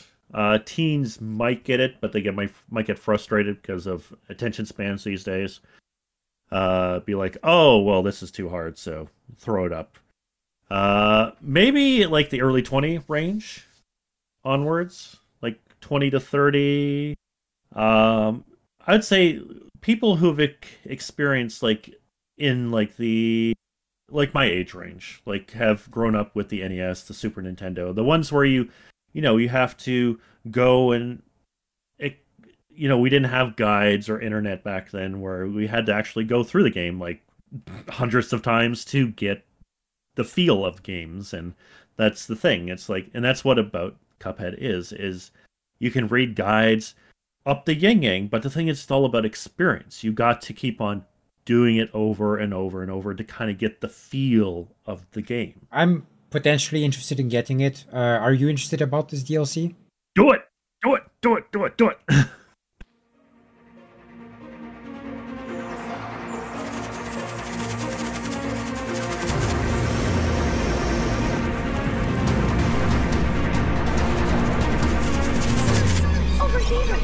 Speaker 1: Teens might get it, but they might get frustrated because of attention spans these days. Be like, oh, well, this is too hard, so throw it up. Maybe like the early 20 range onwards, like 20 to 30. I'd say people who've experienced like in like my age range, like have grown up with the NES, the Super Nintendo, the ones where you have to go and we didn't have guides or internet back then where we had to actually go through the game like hundreds of times to get the feel of games. And that's the thing. It's like, and that's what about Cuphead is you can read guides up the yin-yang, but the thing is, it's all about experience. You got to keep on doing it over and over and over to kind of get the feel of the game.
Speaker 2: I'm potentially interested in getting it. Are you interested about this DLC?
Speaker 1: Do it! Do it! Do it! Do it! Do it!
Speaker 6: Over here!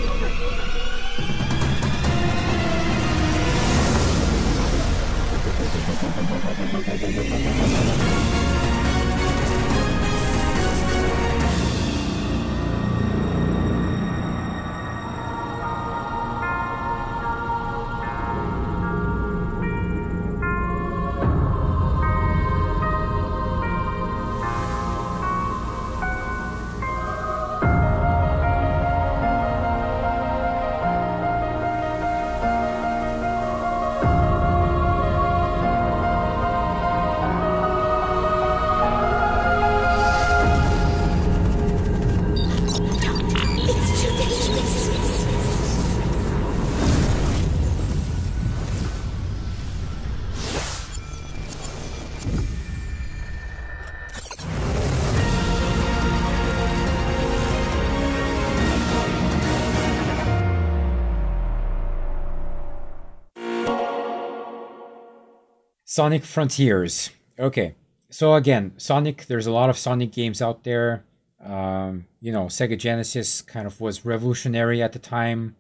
Speaker 2: Sonic Frontiers. Okay, so again, Sonic, there's a lot of Sonic games out there. Sega Genesis kind of was revolutionary at the time.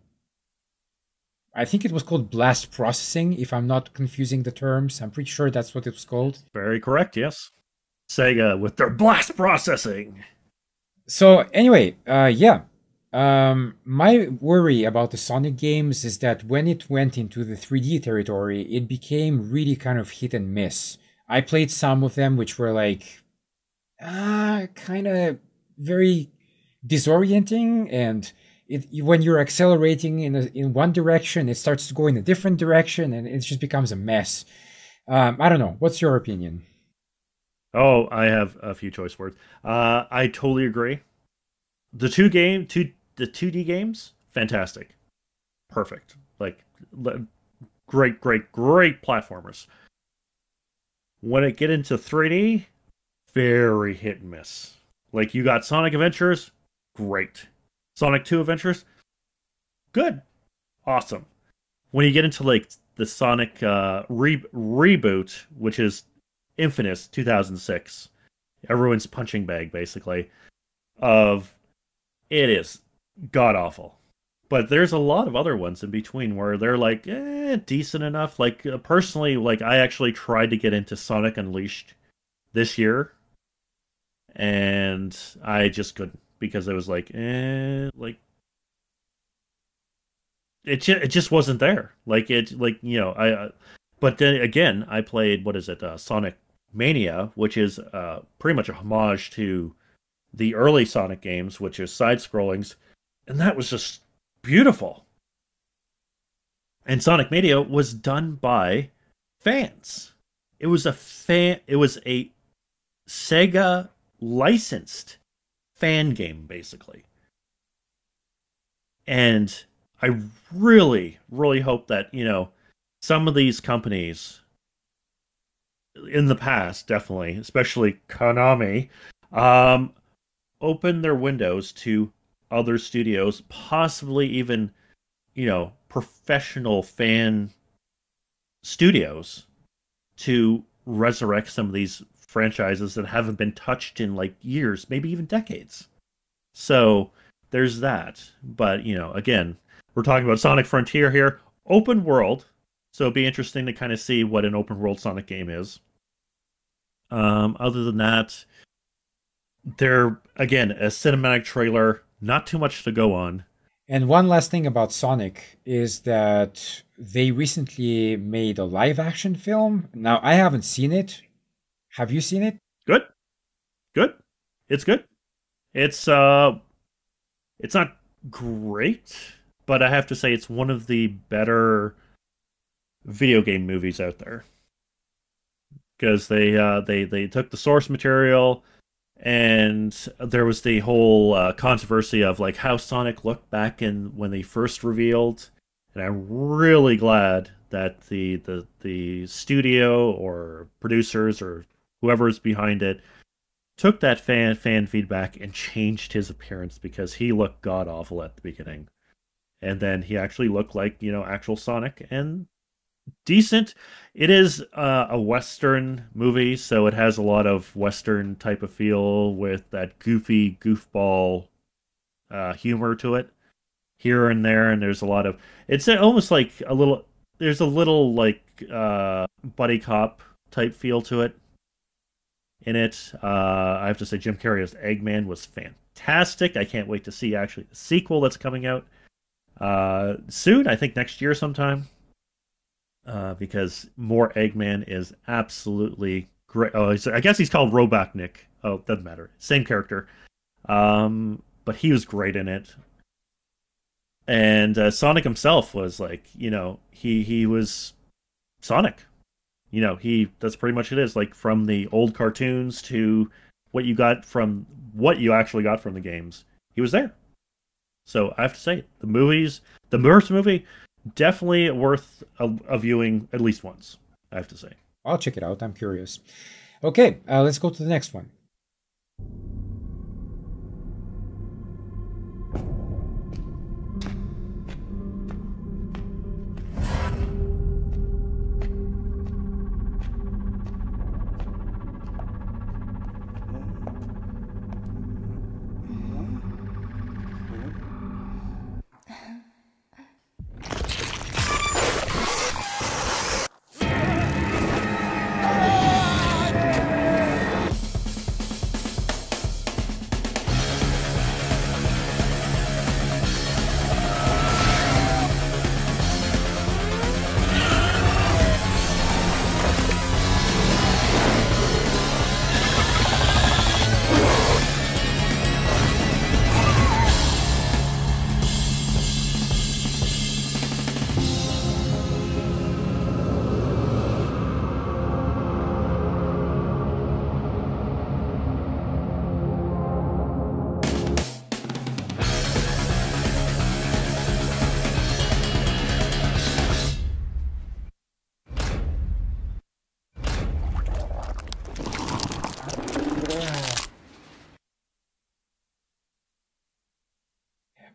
Speaker 2: I think it was called blast processing, if I'm not confusing the terms. I'm pretty sure that's what it was called.
Speaker 1: Very correct, yes. Sega with their blast processing.
Speaker 2: So anyway, my worry about the Sonic games is that when it went into the 3D territory, it became really kind of hit and miss. I played some of them which were like kind of very disorienting, and when you're accelerating in one direction, it starts to go in a different direction, and it just becomes a mess. I don't know. What's your opinion?
Speaker 1: Oh, I have a few choice words. I totally agree. The 2D games, fantastic, perfect, like great platformers. When it get into 3D, very hit and miss. Like you got Sonic Adventures, great. Sonic 2 Adventures, good, awesome. When you get into like the Sonic reboot, which is Infamous 2006, everyone's punching bag basically, it is god awful. But there's a lot of other ones in between where they're like decent enough. Like personally, like I actually tried to get into Sonic Unleashed this year, and I just couldn't because it was like it just wasn't there. Like but then again, I played Sonic Mania, which is pretty much a homage to the early Sonic games, which is side-scrollings, and that was just beautiful. And Sonic Mania was done by fans. It was a Sega licensed fan game, basically. And I really, really hope that, some of these companies in the past, definitely, especially Konami, open their windows to other studios, possibly even, professional fan studios, to resurrect some of these franchises that haven't been touched in like years, maybe even decades. So there's that. But, again, we're talking about Sonic Frontier here, open world. So it'd be interesting to kind of see what an open world Sonic game is. Other than that, they're, again, a cinematic trailer, not too much to go on.
Speaker 2: And one last thing about Sonic is that they recently made a live action film. Now, I haven't seen it. Have you seen it?
Speaker 1: Good. It's good. It's not great, but I have to say it's one of the better video game movies out there because they took the source material, and there was the whole controversy of like how Sonic looked back in when they first revealed, and I'm really glad that the studio or producers or whoever's behind it took that fan feedback and changed his appearance because he looked god awful at the beginning, and then he actually looked like actual Sonic and decent. It is a Western movie, so it has a lot of Western type of feel with that goofy goofball humor to it here and there, and there's a lot of it's almost like a little there's a little like buddy cop type feel to it in it. I have to say Jim Carrey as Eggman was fantastic. I can't wait to see actually the sequel that's coming out soon, I think next year sometime. Because more Eggman is absolutely great. Oh, I guess he's called Robotnik. Oh, doesn't matter. Same character. But he was great in it. And Sonic himself was like, he was Sonic. That's pretty much it is. Like from the old cartoons to what you actually got from the games, he was there. So I have to say, the first movie, definitely worth a viewing at least once, I have to say.
Speaker 2: I'll check it out. I'm curious. Okay, let's go to the next one.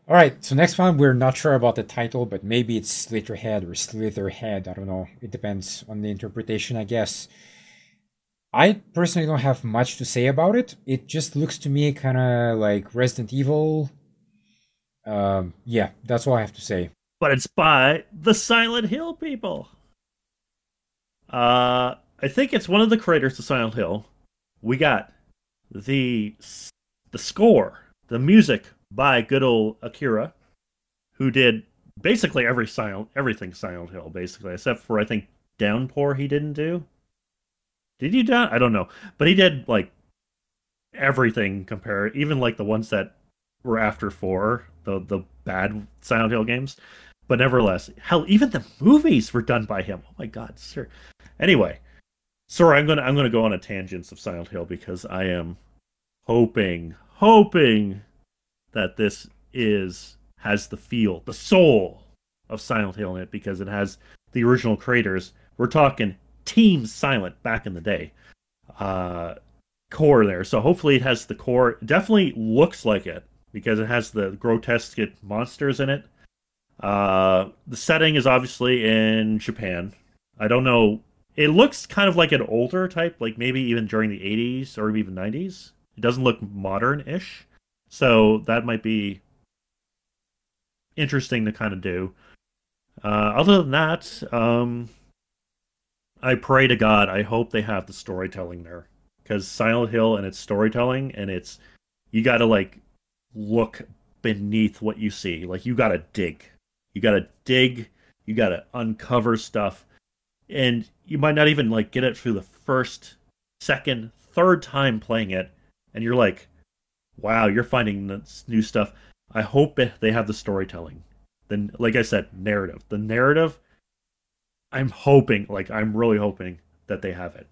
Speaker 2: All right, so next one, we're not sure about the title, but maybe it's Slitterhead or Slitherhead. I don't know. It depends on the interpretation, I guess. I personally don't have much to say about it. It just looks to me kind of like Resident Evil. Yeah, that's all I have to say.
Speaker 1: But it's by the Silent Hill people. I think it's one of the creators of Silent Hill. We got the score, the music by good old Akira, who did basically everything Silent Hill, basically, except for I think Downpour he didn't do. Did he do? I don't know, but he did like everything compared, even like the ones that were after 4, the bad Silent Hill games. But nevertheless, hell, even the movies were done by him. Oh my God, sir. Anyway, sorry, I'm gonna go on a tangent of Silent Hill because I am hoping that this has the feel, the soul of Silent Hill in it, because it has the original creators. We're talking Team Silent back in the day. Core there. So hopefully it has the core. It definitely looks like it because it has the grotesque monsters in it. The setting is obviously in Japan. I don't know. It looks kind of like an older type, like maybe even during the 80s or even 90s. It doesn't look modern-ish. So that might be interesting to kind of do. Other than that, I pray to God, I hope they have the storytelling there. Because Silent Hill and its storytelling, and you gotta like look beneath what you see. Like you gotta dig. You gotta uncover stuff. And you might not even like get it through the first, second, third time playing it. And you're like, wow, you're finding this new stuff. I hope they have the storytelling. then, like I said, narrative. The narrative, I'm hoping, like I'm really hoping that they have it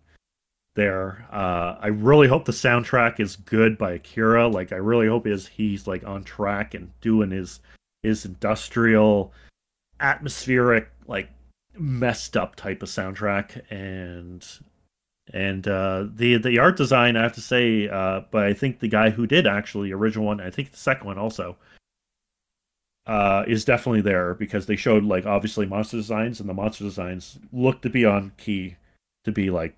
Speaker 1: there. I really hope the soundtrack is good by Akira. Like I really hope he's like on track and doing his industrial, atmospheric, like messed up type of soundtrack. And the art design, I have to say, but I think the guy who did actually the original one, I think the second one also, is definitely there, because they showed like obviously monster designs, and the monster designs look to be on key to be like,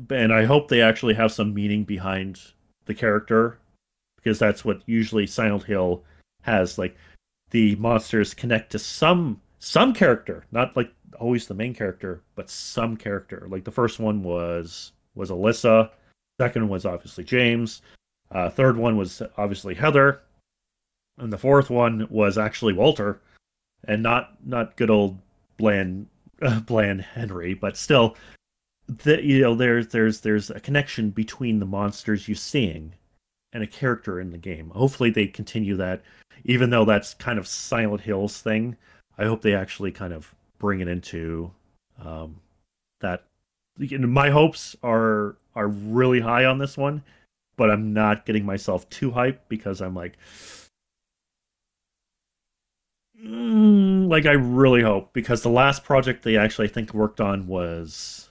Speaker 1: and I hope they actually have some meaning behind the character, because that's what usually Silent Hill has. Like the monsters connect to some character, not like always the main character, but some character. Like the first one was Alyssa, second was obviously James, third one was obviously Heather, and the fourth one was actually Walter, and not good old bland Henry, but still, there's a connection between the monsters you're seeing and a character in the game. Hopefully they continue that, even though that's kind of Silent Hill's thing. I hope they actually kind of bring it into that. My hopes are really high on this one, but I'm not getting myself too hyped, because I'm like, like I really hope, because the last project they actually I think worked on was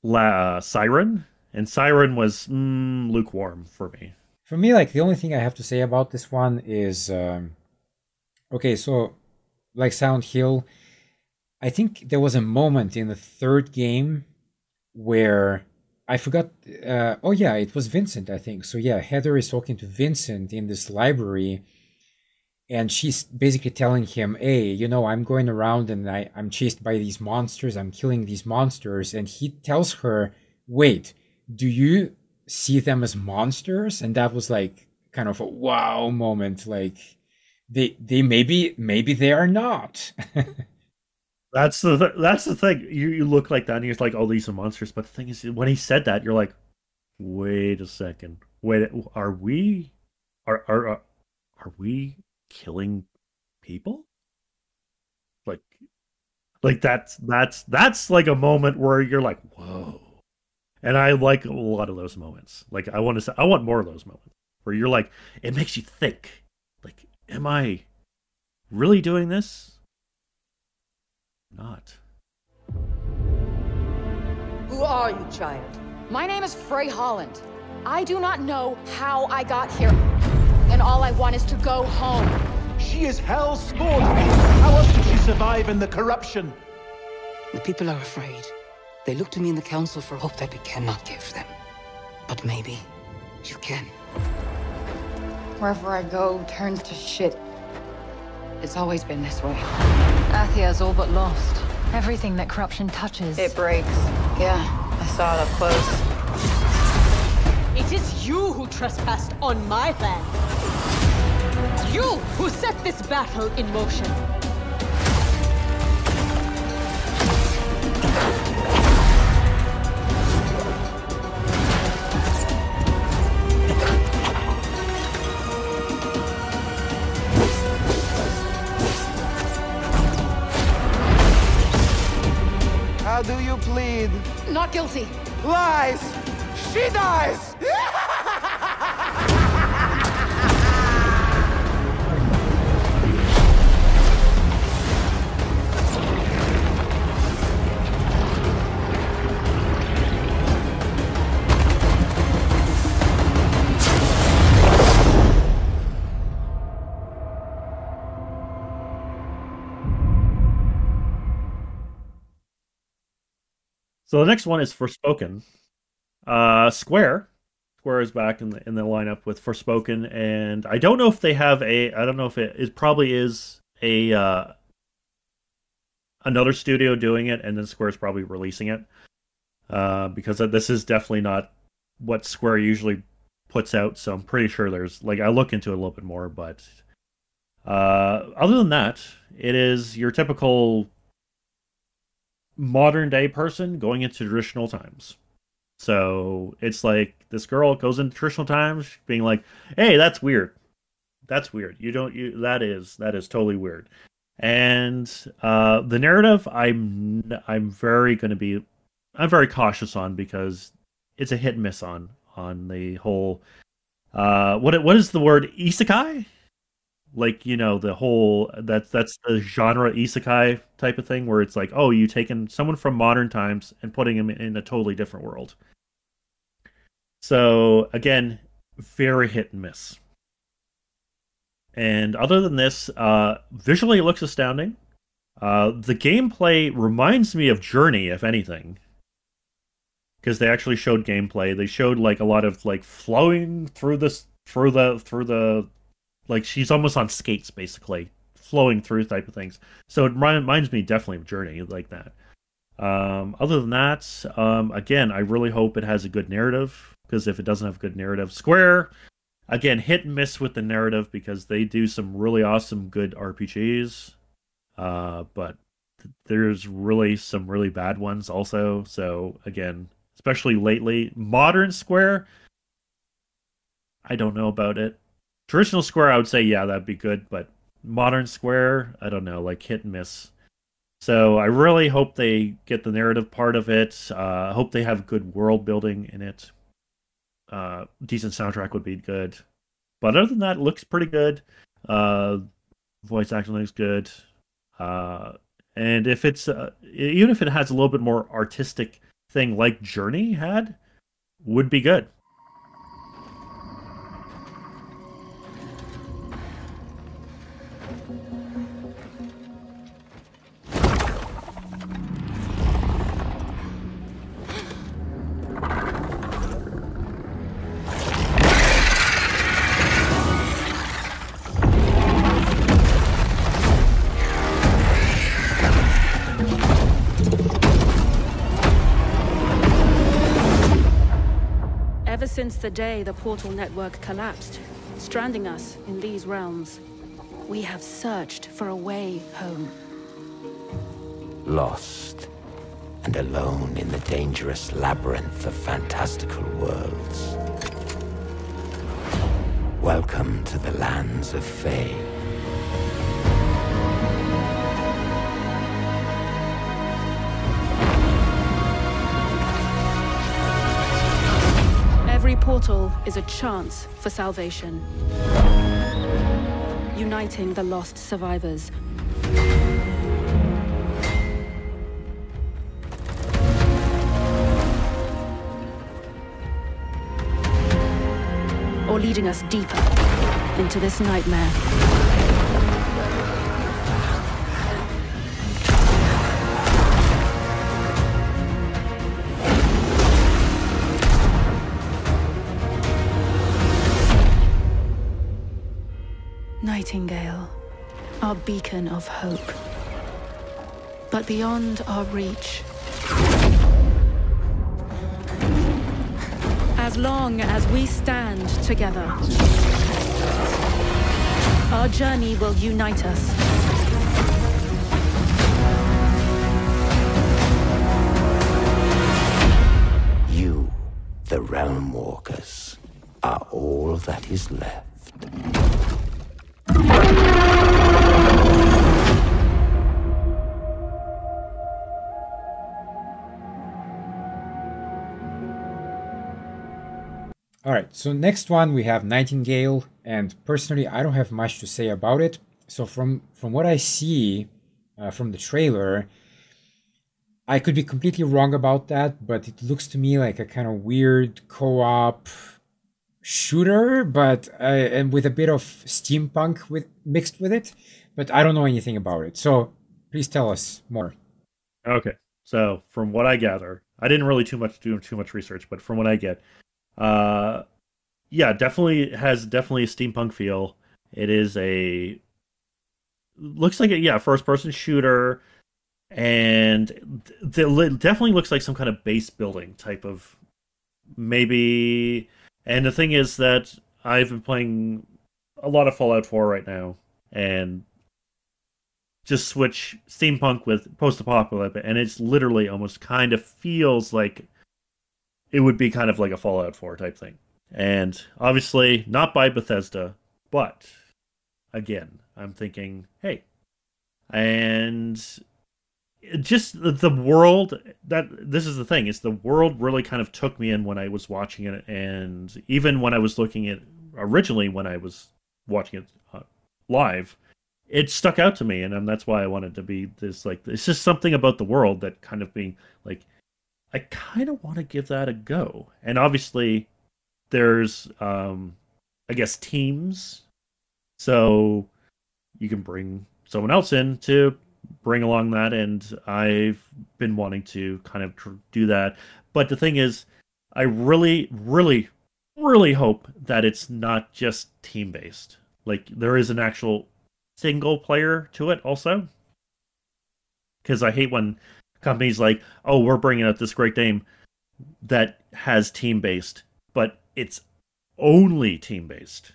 Speaker 1: Siren, and Siren was lukewarm for me.
Speaker 2: For me, like the only thing I have to say about this one is, okay, so like Silent Hill, I think there was a moment in the third game where I forgot. Oh yeah, it was Vincent, I think. So yeah, Heather is talking to Vincent in this library, and she's basically telling him, hey, I'm going around and I'm chased by these monsters. I'm killing these monsters. And he tells her, wait, do you see them as monsters? And that was like kind of a wow moment. Like they maybe they are not.
Speaker 1: That's the thing. You look like that, and you're like, oh, these are monsters. But the thing is, when he said that, you're like, wait a second. Wait, are we killing people? Like that's like a moment where you're like, whoa. And I like a lot of those moments. Like I want more of those moments where you're like, it makes you think, like, am I really doing this? Not.
Speaker 10: Who are you, child?
Speaker 5: My name is Frey Holland. I do not know how I got here, and all I want is to go home.
Speaker 7: She is hell's spawn. How else did she survive in the corruption?
Speaker 10: The people are afraid. They look to me in the council for hope that we cannot give them. But maybe you can.
Speaker 11: Wherever I go turns to shit. It's always been this way.
Speaker 12: Athia's all but lost. Everything that corruption touches.
Speaker 11: It breaks. Yeah, I saw it up close.
Speaker 13: It is you who trespassed on my land. You who set this battle in motion.
Speaker 7: How do you plead?
Speaker 5: Not guilty.
Speaker 7: Lies! She dies!
Speaker 1: So the next one is Forspoken. Square is back in the lineup with Forspoken, and I don't know if they have I don't know if it probably is a another studio doing it, and then Square's probably releasing it. Because this is definitely not what Square usually puts out, so I'm pretty sure there's, like, I look into it a little bit more, but other than that, it is your typical modern day person going into traditional times. So it's like this girl goes into traditional times being like, hey, that's weird. That is totally weird. And the narrative, I'm very cautious on, because it's a hit and miss on the whole. What is the word, isekai? Like, the whole that's the genre isekai type of thing, where it's like, oh, you taking someone from modern times and putting him in a totally different world. So again, very hit and miss. And other than this, visually it looks astounding. The gameplay reminds me of Journey, if anything, because they actually showed gameplay. They showed like a lot of like flowing through the like she's almost on skates, basically flowing through type of things. So it reminds me definitely of Journey, like that. Other than that, again, I really hope it has a good narrative, because if it doesn't have a good narrative, Square, again, hit and miss with the narrative, because they do some really awesome, good RPGs, but there's really some really bad ones also. So again, especially lately, modern Square, I don't know about it. Traditional Square, I would say, yeah, that'd be good, but modern Square, I don't know, like hit and miss. So I really hope they get the narrative part of it. I hope they have good world building in it. Decent soundtrack would be good. But other than that, it looks pretty good. Voice acting looks good. And if it's even if it has a little bit more artistic thing like Journey had, would be good.
Speaker 14: Since the day the portal network collapsed, stranding us in these realms, we have searched for a way home.
Speaker 15: Lost and alone in the dangerous labyrinth of fantastical worlds. Welcome to the lands of Fae.
Speaker 14: Every portal is a chance for salvation. Uniting the lost survivors. Or leading us deeper into this nightmare. Nightingale, our beacon of hope. But beyond our reach. As long as we stand together, our journey will unite us.
Speaker 15: You, the Realm Walkers, are all that is left.
Speaker 2: All right, so next one we have Nightingale, and personally I don't have much to say about it. So from what I see from the trailer, I could be completely wrong about that, but it looks to me like a kind of weird co-op shooter, but and with a bit of steampunk mixed with it, but I don't know anything about it. So please tell us more.
Speaker 1: Okay, so from what I gather, I didn't really do too much research, but from what I get, yeah, definitely has a steampunk feel. It is looks like a first person shooter, and it definitely looks like some kind of base building type of maybe. And the thing is that I've been playing a lot of Fallout 4 right now, and just switch steampunk with post-apocalyptic, and it's literally almost kind of feels like it would be kind of like a Fallout 4 type thing. And obviously not by Bethesda, but again, I'm thinking, hey, And just the world, that this is the thing, is the world really kind of took me in when I was watching it, and even when I was looking at originally when I was watching it live, it stuck out to me, and that's why I wanted to be this, like, it's just something about the world that kind of being like, I kind of want to give that a go. And obviously there's I guess teams, so you can bring someone else in to bring along that, and I've been wanting to kind of do that. But the thing is, I really, really, really hope that it's not just team-based. Like, there is an actual single player to it also. Because I hate when companies like, oh, we're bringing out this great game that has team-based, but it's only team-based.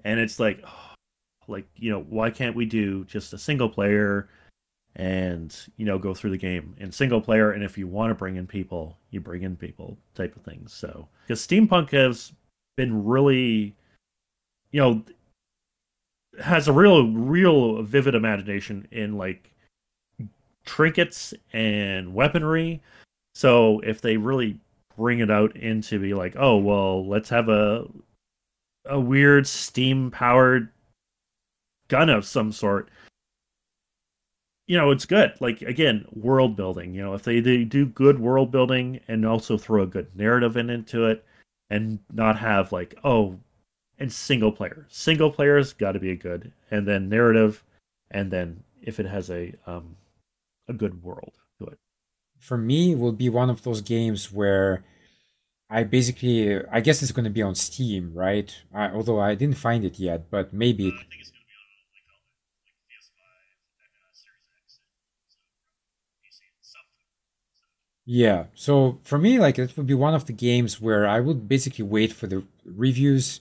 Speaker 1: And it's like, oh, like, you know, why can't we do just a single player and, you know, go through the game in single player, and if you want to bring in people, you bring in people type of things. So, because steampunk has been really, you know, has a real vivid imagination in, like, trinkets and weaponry. So if they really bring it out into be like, oh, well, let's have a weird steam powered gun of some sort, you know, it's good. Like, again, world building, you know, if they do good world building and also throw a good narrative into it, and not have like, oh, and single player's got to be a good, and then narrative, and then if it has a good world to it.
Speaker 2: For me, it will be one of those games where I guess it's going to be on Steam, right? Although I didn't find it yet, but maybe.
Speaker 1: I think it's going to be on like all the PS5, Series X, and PC and something.
Speaker 2: Yeah, so for me, like, it would be one of the games where I would basically wait for the reviews,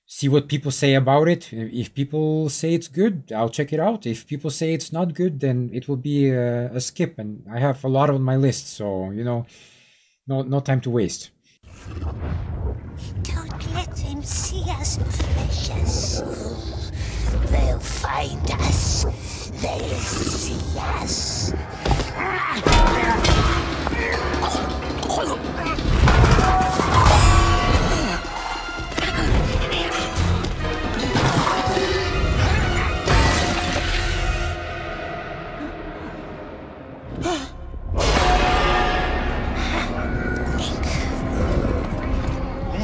Speaker 2: see what people say about it. If people say it's good, I'll check it out. If people say it's not good, then it will be a skip. And I have a lot on my list, so, you know, no time to waste.
Speaker 16: Don't let them see us, precious. They'll find us. They'll see us.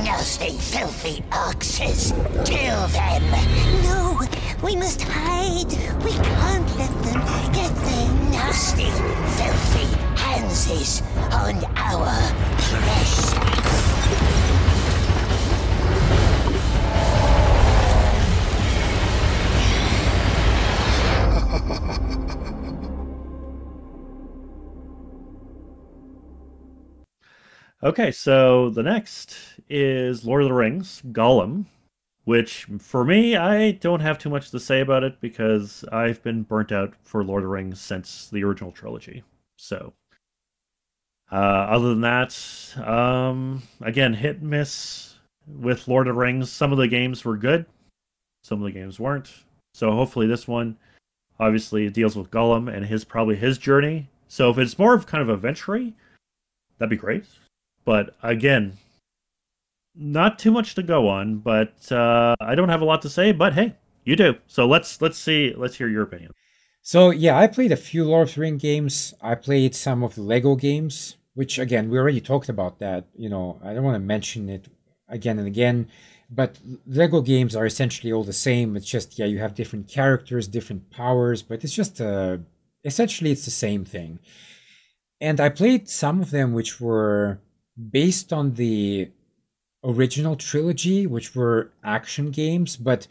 Speaker 16: Nasty, filthy oxes! Kill them! No! We must hide! We can't let them get their nasty, filthy handses on our precious!
Speaker 1: Okay, so the next is Lord of the Rings, Gollum, which for me, I don't have too much to say about it because I've been burnt out for Lord of the Rings since the original trilogy. So, other than that, again, hit and miss with Lord of the Rings. Some of the games were good, some of the games weren't. So hopefully this one, obviously, deals with Gollum and probably his journey. So if it's more of kind of adventure-y, that'd be great. But again, not too much to go on, but I don't have a lot to say, but hey, you do. So let's hear your opinion.
Speaker 2: So yeah, I played a few Lord of the Rings games. I played some of the Lego games, which again, we already talked about that. You know, I don't want to mention it again and again, but Lego games are essentially all the same. It's just, yeah, you have different characters, different powers, but it's just, essentially it's the same thing. And I played some of them which were based on the original trilogy, which were action games, but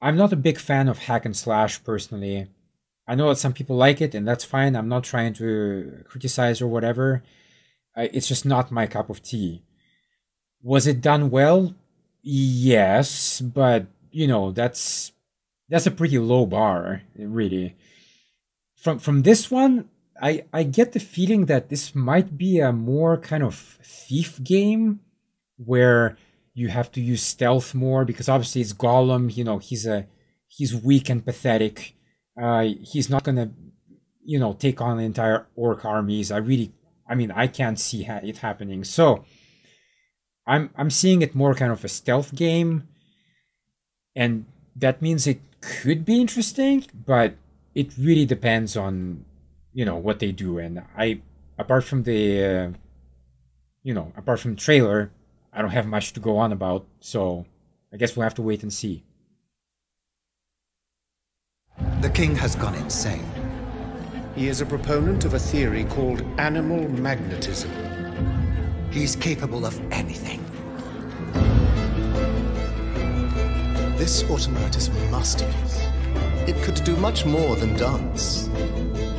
Speaker 2: I'm not a big fan of hack and slash personally. I know that some people like it, and that's fine. I'm not trying to criticize or whatever. It's just not my cup of tea. Was it done well? Yes, but you know, that's a pretty low bar, really. From this one, I get the feeling that this might be a more kind of thief game where you have to use stealth more, because obviously it's Gollum, you know, he's weak and pathetic. He's not gonna, take on the entire orc armies. I can't see it happening. So I'm seeing it more kind of a stealth game, and that means it could be interesting, but it really depends on what they do. And apart from the trailer, I don't have much to go on about. So I guess we'll have to wait and see.
Speaker 17: The king has gone insane.
Speaker 18: He is a proponent of a theory called animal magnetism.
Speaker 17: He's capable of anything.
Speaker 19: This automata is a masterpiece. It could do much more than dance.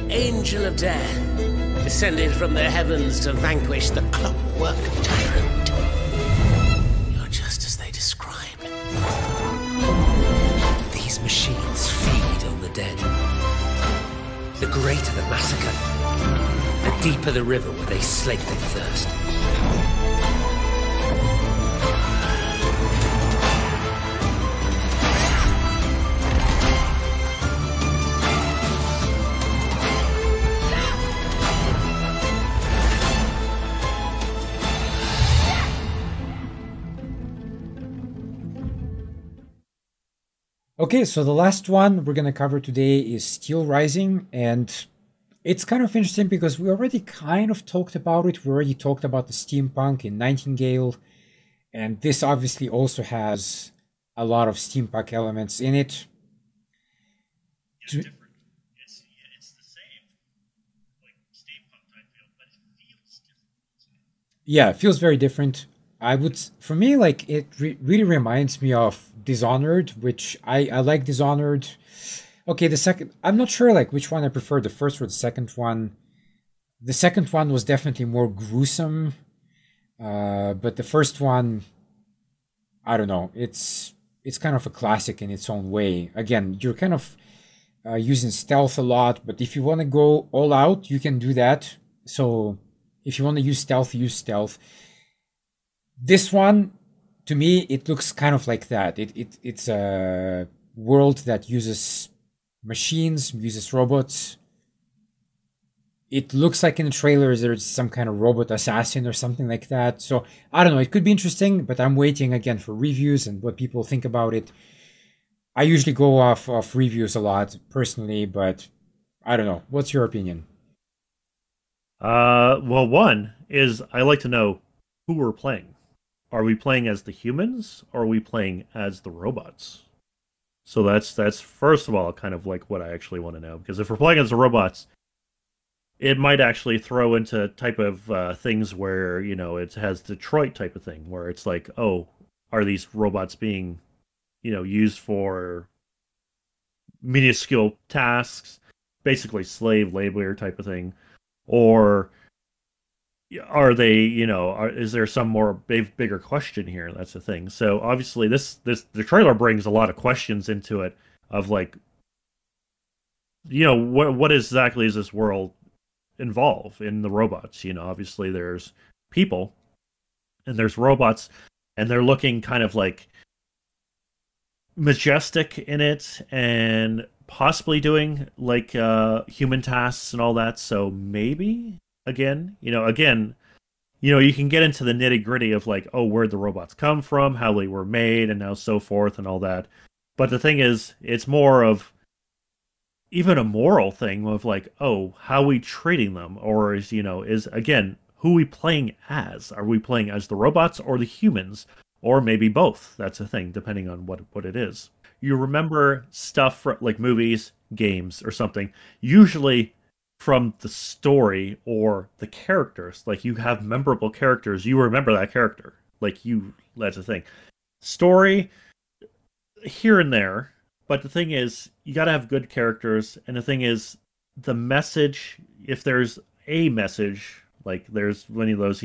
Speaker 20: Angel of Death, descended from the heavens to vanquish the clockwork tyrant. You're just as they described. These machines feed on the dead. The greater the massacre, the deeper the river where they slake their thirst.
Speaker 2: Okay, so the last one we're going to cover today is Steelrising, and it's kind of interesting because we already kind of talked about it. We already talked about the steampunk in Nightingale, and this obviously also has a lot of steampunk elements in it.
Speaker 1: It's different. It's the same, like steampunk type feel, but it feels different.
Speaker 2: Yeah, it feels very different. For me, like, it really reminds me of Dishonored, which I like Dishonored. Okay, the second, I'm not sure like which one I prefer, the first or the second one. The second one was definitely more gruesome, but the first one, I don't know, it's kind of a classic in its own way. Again, you're kind of using stealth a lot, but if you want to go all out, you can do that. So if you want to use stealth, use stealth. This one, to me, it looks kind of like that. It's a world that uses machines, uses robots. It looks like in the trailers there's some kind of robot assassin or something like that. So I don't know, it could be interesting, but I'm waiting again for reviews and what people think about it. I usually go off reviews a lot personally, but I don't know. What's your opinion?
Speaker 1: Well, one is I like to know who we're playing. Are we playing as the humans, or are we playing as the robots? So that's first of all kind of like what I actually want to know, because if we're playing as the robots, it might actually throw into type of things where it has Detroit type of thing, where it's like, oh, are these robots being used for minuscule tasks, basically slave labor type of thing, or are they, is there some more bigger question here? That's the thing. So obviously the trailer brings a lot of questions into it of like, what exactly is this world involve in the robots? Obviously there's people and there's robots, and they're looking kind of like majestic in it and possibly doing like human tasks and all that. So maybe you can get into the nitty gritty of like, oh, where'd the robots come from, how they were made, and now so forth and all that. But the thing is, it's more of even a moral thing of like, oh, how are we treating them? Or is again, who are we playing as? Are we playing as the robots or the humans? Or maybe both. That's the thing, depending on what it is. You remember stuff like movies, games, or something. Usually from the story or the characters. Like, you have memorable characters, you remember that character. That's the thing. Story, here and there, but the thing is, you gotta have good characters, and the thing is, the message, if there's a message, like there's many of those,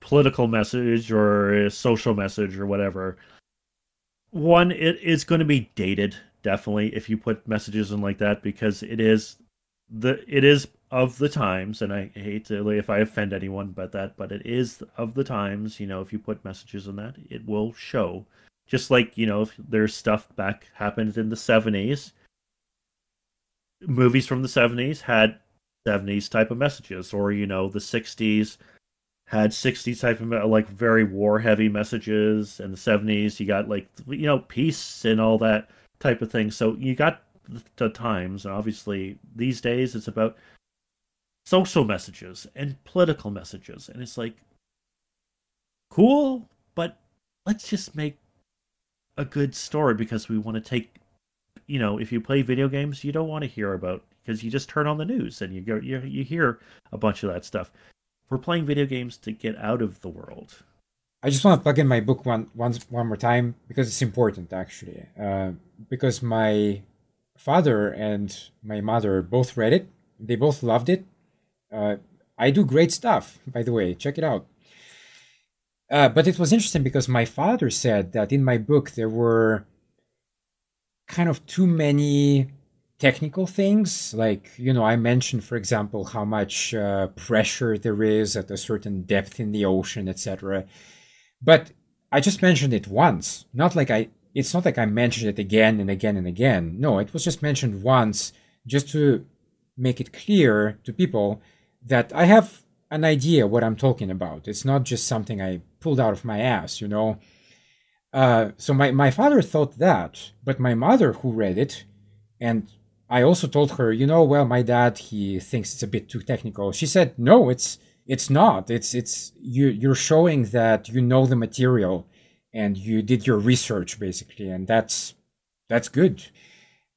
Speaker 1: political message or a social message or whatever, one, it is going to be dated, definitely, if you put messages in like that, because it is of the times, and I hate to if I offend anyone but it is of the times. If you put messages in that, it will show. Just like, if there's stuff back happened in the 70s, movies from the 70s had 70s type of messages, or the 60s had 60s type of like very war heavy messages, and the 70s you got like peace and all that type of thing. So you got the times, and obviously these days it's about social messages and political messages, and it's like cool, but let's just make a good story, because we want to take, if you play video games, you don't want to hear about, because you just turn on the news and you hear a bunch of that stuff. We're playing video games to get out of the world.
Speaker 2: I just want to plug in my book one more time, because it's important, actually. Because my father and my mother both read it. They both loved it. I do great stuff, by the way. Check it out. But it was interesting because my father said that in my book there were kind of too many technical things. Like, I mentioned, for example, how much pressure there is at a certain depth in the ocean, etc. But I just mentioned it once. It's not like I mentioned it again and again and again. No, it was just mentioned once, just to make it clear to people that I have an idea what I'm talking about. It's not just something I pulled out of my ass, So my father thought that, but my mother, who read it, and I also told her, well, my dad, he thinks it's a bit too technical. She said, no, it's not. You're showing that you know the material and you did your research, basically, and that's good.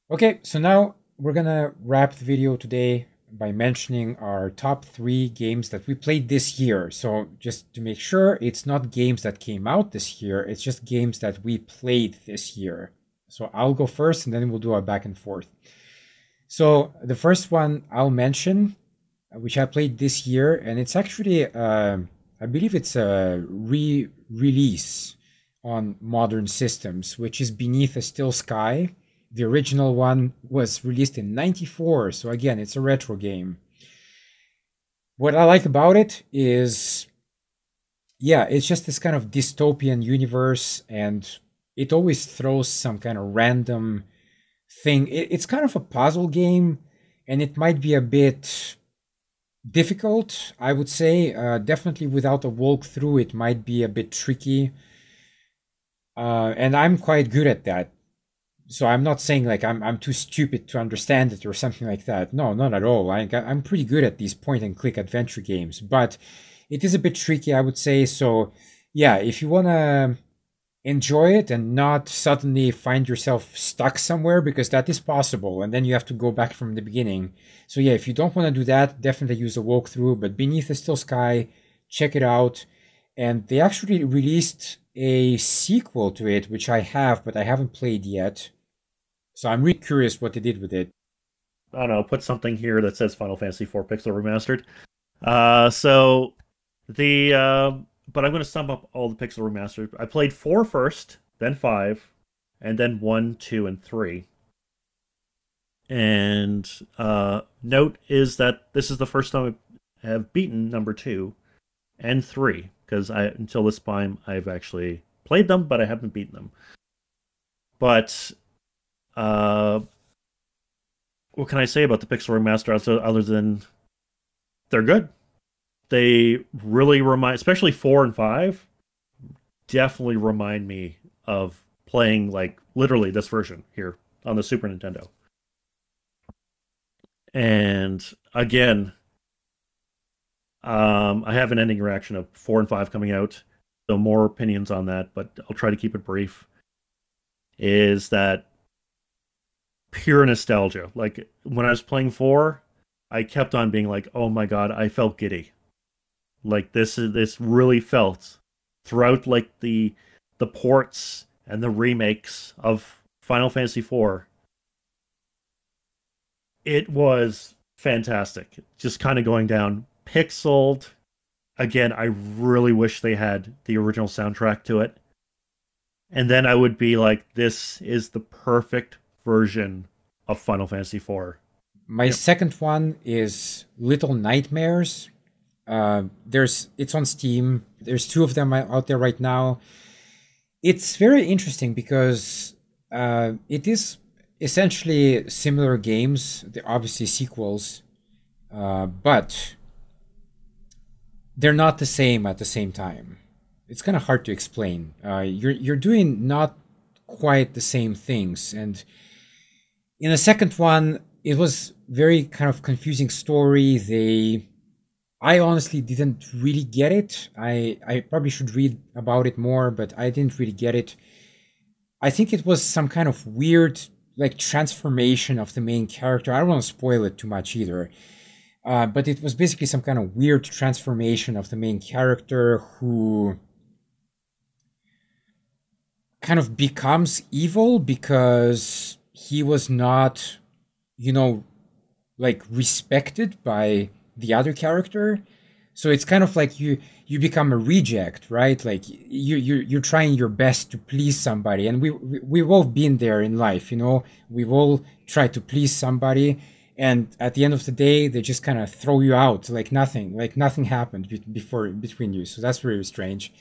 Speaker 2: Okay, so now we're gonna wrap the video today by mentioning our top 3 games that we played this year. So just to make sure, it's not games that came out this year, it's just games that we played this year. So I'll go first and then we'll do our back and forth. So the first one I'll mention, which I played this year, and it's actually, I believe it's a re-release on modern systems, which is Beneath a Still Sky. The original one was released in '94, so again, it's a retro game. What I like about it is, it's just this kind of dystopian universe, and it always throws some kind of random thing. It's kind of a puzzle game, and it might be a bit difficult, I would say. Definitely without a walkthrough, it might be a bit tricky. And I'm quite good at that. So I'm not saying like I'm too stupid to understand it or something like that. No, not at all. I'm pretty good at these point-and-click adventure games, but it is a bit tricky, I would say. So yeah, if you want to enjoy it and not suddenly find yourself stuck somewhere, because that is possible, and then you have to go back from the beginning. So yeah, if you don't want to do that, definitely use a walkthrough. But Beneath a Still Sky, check it out. And they actually released a sequel to it, which I have, but I haven't played yet. So I'm really curious what they did with it.
Speaker 1: I don't know, put something here that says Final Fantasy IV Pixel Remastered. But I'm going to sum up all the Pixel Remastered. I played 4 first, then 5, and then 1, 2, and 3. And note is that this is the first time I have beaten number 2 and 3, because until this time I've actually played them, but I haven't beaten them. But what can I say about the Pixel Remaster other than they're good? They really remind, especially 4 and 5, definitely remind me of playing like literally this version here on the Super Nintendo. And again, I have an ending reaction of 4 and 5 coming out, so more opinions on that, but I'll try to keep it brief. Is that pure nostalgia? Like when I was playing 4, I kept on being like, "Oh my god, I felt giddy." Like this really felt throughout like the ports and the remakes of Final Fantasy IV. It was fantastic. Just kind of going down pixeled. Again, I really wish they had the original soundtrack to it. And then I would be like, this is the perfect version of Final Fantasy IV.
Speaker 2: My second one is Little Nightmares. It's on Steam. There's 2 of them out there right now. It's very interesting because it is, essentially similar games. They're obviously sequels, but they're not the same at the same time. It's kind of hard to explain. You're doing not quite the same things, and in the second one, it was very kind of confusing story. I honestly didn't really get it. I probably should read about it more, but I didn't really get it. I think it was some kind of weird like transformation of the main character. I don't want to spoil it too much either. But it was basically some kind of weird transformation of the main character who kind of becomes evil because he was not, you know, like respected by the other character. So it's kind of like you become a reject, right? Like you're trying your best to please somebody, and we've all been there in life, you know. We've all tried to please somebody, and at the end of the day, they just kind of throw you out like nothing happened between you. So that's very strange,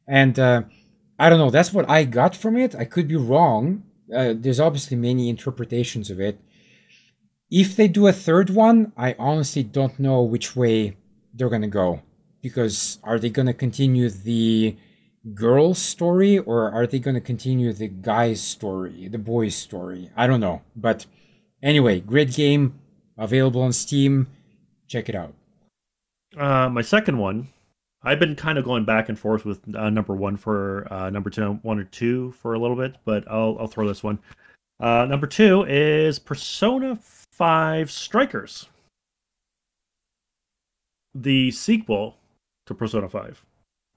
Speaker 2: and I don't know. That's what I got from it. I could be wrong. There's obviously many interpretations of it. If they do a third one, I honestly don't know which way they're gonna go, because are they gonna continue the girl's story, or are they gonna continue the guy's story, the boy's story? I don't know. But anyway, great game, available on Steam. Check it out.
Speaker 1: My second one, I've been kind of going back and forth with number one for number two, one or two for a little bit, but I'll throw this one. Number two is Persona 5 Strikers, the sequel to Persona 5.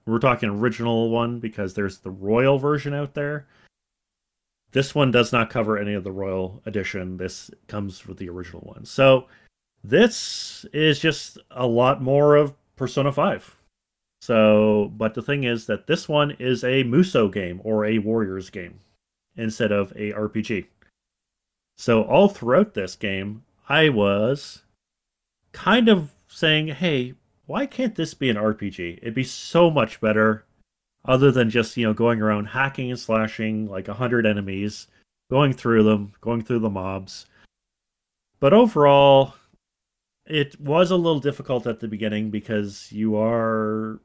Speaker 1: We're talking original one because there's the Royal version out there. This one does not cover any of the Royal edition. This comes with the original one. So this is just a lot more of Persona 5. So, but the thing is that this one is a Musou game or a Warriors game instead of a RPG. So all throughout this game, I was kind of saying, hey, why can't this be an RPG? It'd be so much better other than just, going around hacking and slashing like 100 enemies, going through the mobs. But overall, it was a little difficult at the beginning because you are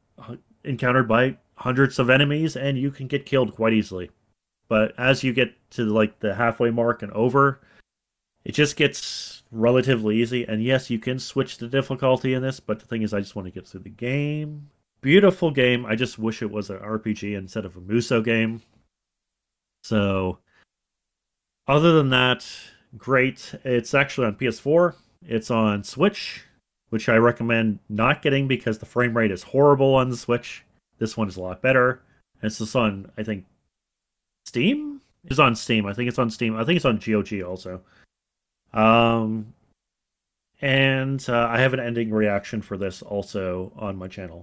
Speaker 1: encountered by hundreds of enemies and you can get killed quite easily. But as you get to like the halfway mark and over, it just gets relatively easy. And yes, you can switch the difficulty in this, but the thing is, I just want to get through the game. Beautiful game. I just wish it was an RPG instead of a Musou game. So, other than that, great. It's actually on PS4. It's on Switch, which I recommend not getting because the frame rate is horrible on the Switch. This one is a lot better. And it's just on, I think, Steam? It's on Steam. I think it's on Steam. I think it's on GOG also. And I have an ending reaction for this also on my channel.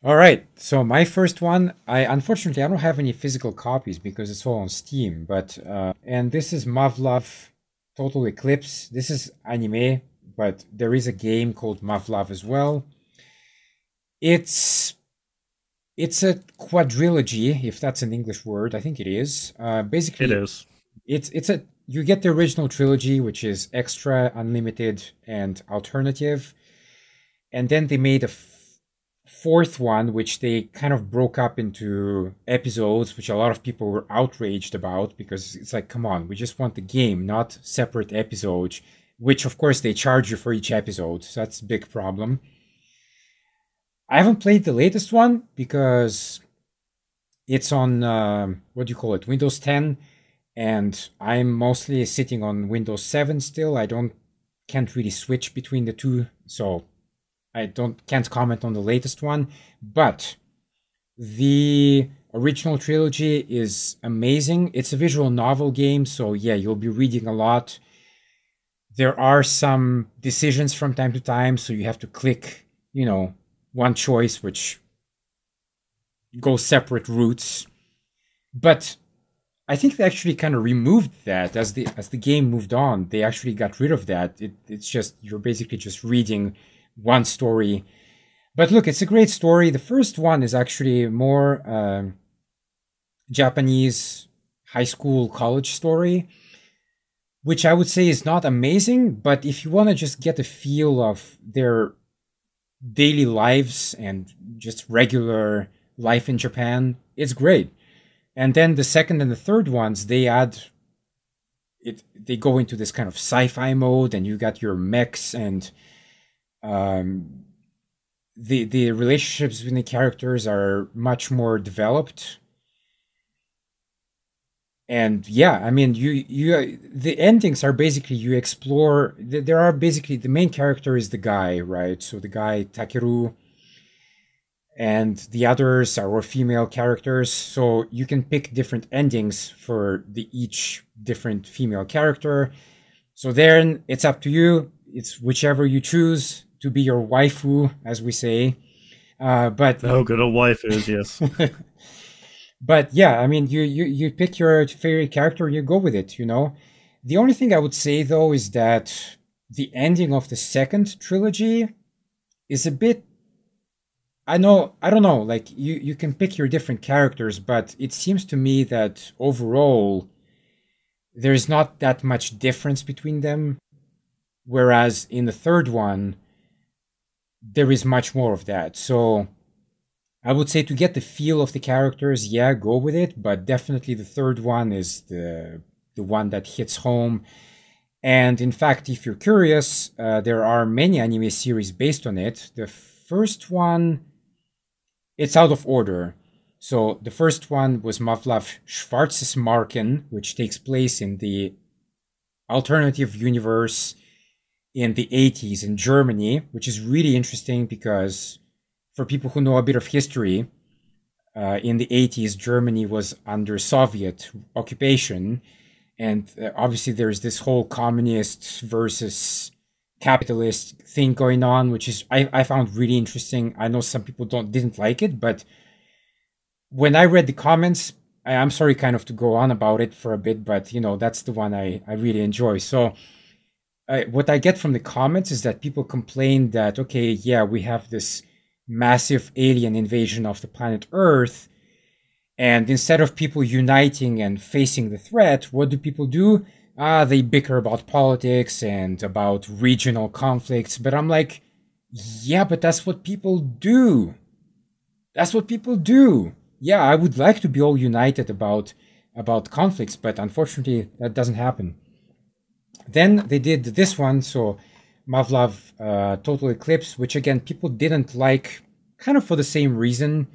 Speaker 2: All right. So my first one, unfortunately I don't have any physical copies because it's all on Steam. But and this is Mavlov Total Eclipse. This is anime, but there is a game called Mavlov as well. It's a quadrilogy, if that's an English word. I think it is. Basically,
Speaker 1: it is.
Speaker 2: You get the original trilogy, which is extra, unlimited, and alternative, and then they made a fourth one, which they kind of broke up into episodes, which a lot of people were outraged about because it's like, come on, we just want the game, not separate episodes. Which of course they charge you for each episode, so that's a big problem. I haven't played the latest one because it's on Windows 10. And I'm mostly sitting on Windows 7 still. Can't really switch between the two, so I can't comment on the latest one. But the original trilogy is amazing. It's a visual novel game, so yeah, you'll be reading a lot. There are some decisions from time to time, so you have to click, one choice, which goes separate routes. But I think they actually kind of removed that as the game moved on. They actually got rid of that. It's just, you're basically just reading one story. But look, it's a great story. The first one is actually more Japanese high school, college story. which I would say is not amazing, but if you want to just get a feel of their daily lives and just regular life in Japan, it's great. And then the second and the third ones, they add it. They go into this kind of sci-fi mode, and you got your mechs, and the relationships between the characters are much more developed. And yeah, I mean, the endings are basically you explore. There are basically the main character is the guy, right? So the guy Takeru, and the others are all female characters. So you can pick different endings for each different female character. So then it's up to you. It's whichever you choose to be your waifu, as we say. But
Speaker 1: oh, good old waifus, yes.
Speaker 2: But yeah, I mean, you pick your favorite character, you go with it, you know? The only thing I would say, though, is that the ending of the second trilogy is a bit... I don't know, like, you can pick your different characters, but it seems to me that overall, there's not that much difference between them. Whereas in the third one, there is much more of that. So I would say to get the feel of the characters, yeah, go with it. But definitely the third one is the one that hits home. And in fact, if you're curious, there are many anime series based on it. The first one, it's out of order. So the first one was Mavlav Schwarzes Marken, which takes place in the alternative universe in the 80s in Germany, which is really interesting because for people who know a bit of history, in the 80s, Germany was under Soviet occupation. And obviously there's this whole communist versus capitalist thing going on, which is I found really interesting. I know some people didn't like it, but when I read the comments, I'm sorry kind of to go on about it for a bit, but you know, that's the one I really enjoy. So what I get from the comments is that people complain that, okay, yeah, we have this massive alien invasion of the planet Earth, and instead of people uniting and facing the threat, what do people do? They bicker about politics and about regional conflicts. But I'm like, yeah, but that's what people do. That's what people do. Yeah, I would like to be all united about conflicts, but unfortunately that doesn't happen. Then they did this one, so Mavlav Total Eclipse, which again people didn't like, kind of for the same reason.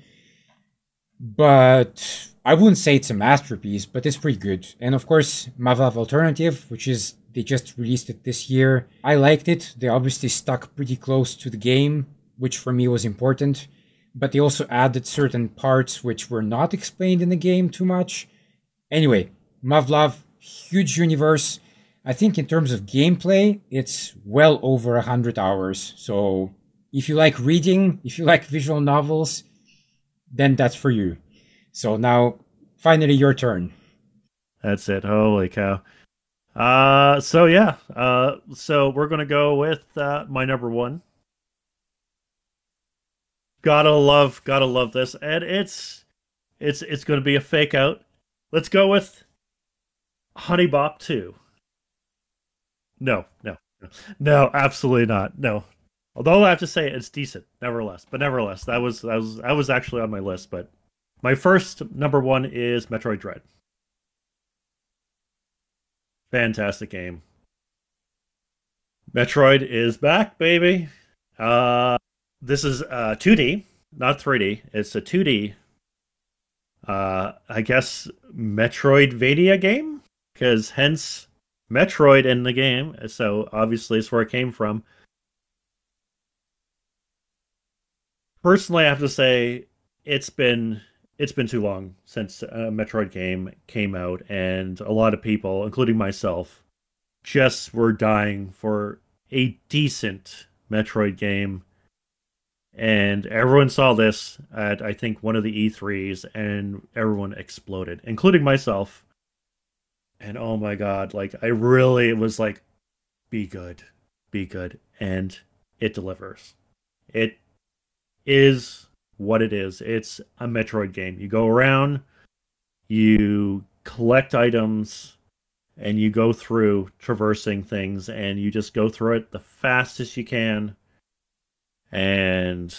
Speaker 2: But I wouldn't say it's a masterpiece, but it's pretty good. And of course, Mavlav Alternative, which is, they just released it this year. I liked it. They obviously stuck pretty close to the game, which for me was important. But they also added certain parts which were not explained in the game too much. Anyway, Mavlav, huge universe. I think in terms of gameplay, it's well over 100 hours. So if you like reading, if you like visual novels, then that's for you. So now, finally, your turn.
Speaker 1: That's it. Holy cow. So yeah. So we're gonna go with my number one. Gotta love this, and it's gonna be a fake out. Let's go with Honey Bop 2. No, absolutely not. No. Although I have to say it's decent, nevertheless. But nevertheless, that was actually on my list. But my first number one is Metroid Dread. Fantastic game. Metroid is back, baby. This is 2D, not 3D. It's a 2D. I guess Metroidvania game, because hence Metroid in the game. So obviously it's where it came from. Personally, I have to say it's been too long since a Metroid game came out, and a lot of people, including myself, just were dying for a decent Metroid game. And everyone saw this at, I think, one of the E3s, and everyone exploded, including myself. And oh my god, like, I really was like, be good. And it delivers. It is what it is. It's a Metroid game. You go around, you collect items, and you go through traversing things, and you just go through it the fastest you can. And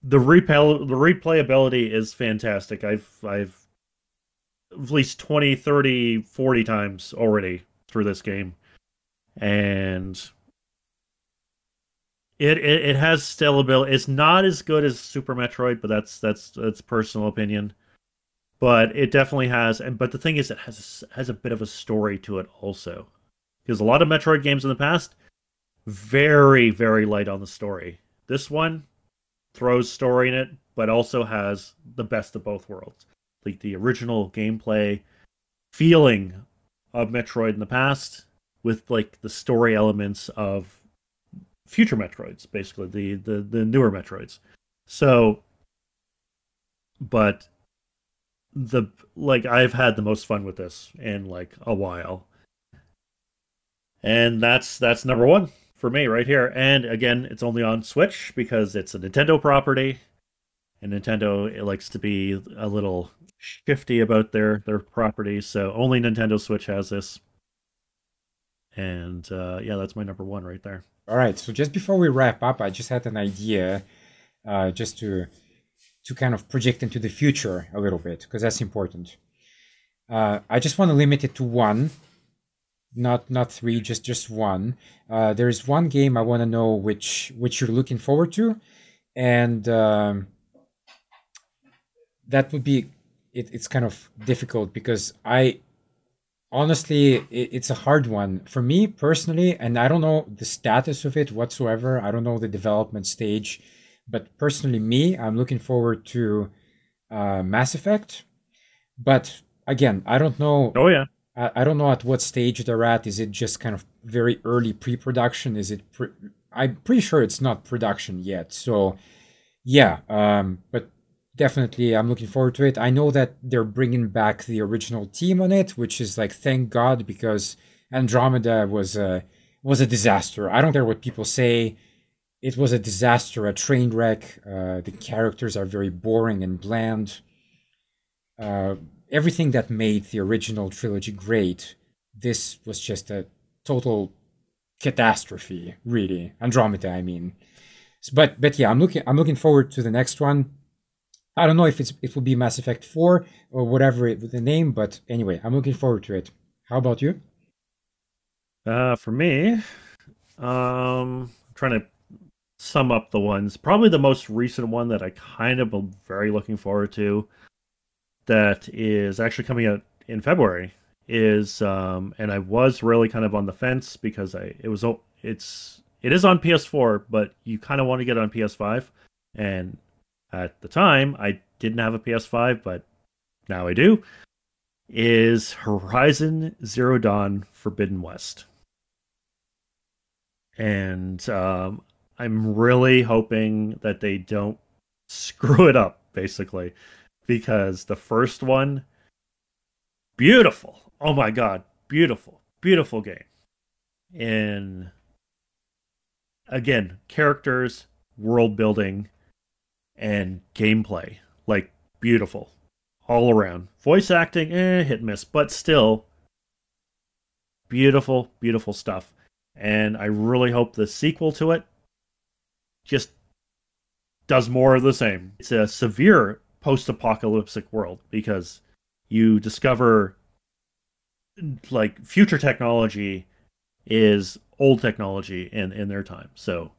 Speaker 1: the replayability is fantastic. I've at least 20, 30, 40 times already through this game. And it has still ability. It's not as good as Super Metroid, but that's personal opinion. But it definitely has. But the thing is, it has a bit of a story to it also, because a lot of Metroid games in the past, very, very light on the story. This one throws story in it, but also has the best of both worlds. Like the original gameplay feeling of Metroid in the past, with like the story elements of future Metroids, basically the newer Metroids. So, but I've had the most fun with this in like a while, and that's number one for me right here. And again, it's only on Switch because it's a Nintendo property, and Nintendo, it likes to be a little shifty about their properties. So only Nintendo Switch has this. And yeah, that's my number one right there.
Speaker 2: All right. So just before we wrap up, I just had an idea, just to kind of project into the future a little bit, because that's important. I just want to limit it to one, not three, just one. There's one game I want to know which you're looking forward to, and that would be it's kind of difficult because honestly, it's a hard one for me personally, and I don't know the status of it whatsoever. I don't know the development stage, but personally, I'm looking forward to Mass Effect. But again, I don't know.
Speaker 1: Oh yeah.
Speaker 2: I don't know at what stage they're at. Is it just kind of very early pre-production? Is it? I'm pretty sure it's not production yet. So yeah, but definitely, I'm looking forward to it. I know that they're bringing back the original team on it, which is like, thank God, because Andromeda was a disaster. I don't care what people say. It was a disaster, a train wreck. The characters are very boring and bland. Everything that made the original trilogy great, this was just a total catastrophe, really. Andromeda, I mean. But yeah, I'm looking forward to the next one. I don't know if it will be Mass Effect 4 or whatever the name, but anyway, I'm looking forward to it. How about you?
Speaker 1: For me, trying to sum up the ones. Probably the most recent one that I kind of am very looking forward to, that is actually coming out in February, is and I was really kind of on the fence because it is on PS4, but you kind of want to get it on PS5, and at the time I didn't have a PS5, but now I do, is Horizon Zero Dawn Forbidden West. And I'm really hoping that they don't screw it up, basically, because the first one, beautiful. Oh my God, beautiful, beautiful game. And again, characters, world building, and gameplay, like, beautiful all around. Voice acting, hit and miss, but still beautiful, beautiful stuff. And I really hope the sequel to it just does more of the same. It's a severe post-apocalyptic world because you discover like future technology is old technology in their time. So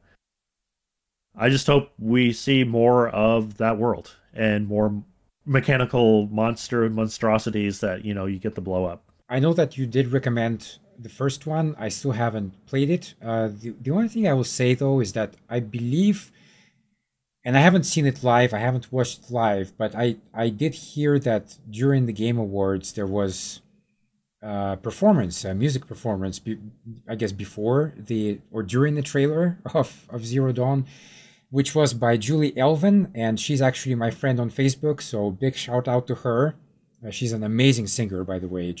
Speaker 1: I just hope we see more of that world and more mechanical monstrosities that, you get to blow up.
Speaker 2: I know that you did recommend the first one. I still haven't played it. The only thing I will say, though, is that I believe, and I haven't seen it live, I haven't watched it live, but I did hear that during the Game Awards there was a music performance, I guess before or during the trailer of Zero Dawn, which was by Julie Elvin, and she's actually my friend on Facebook, so big shout out to her. She's an amazing singer, by the way.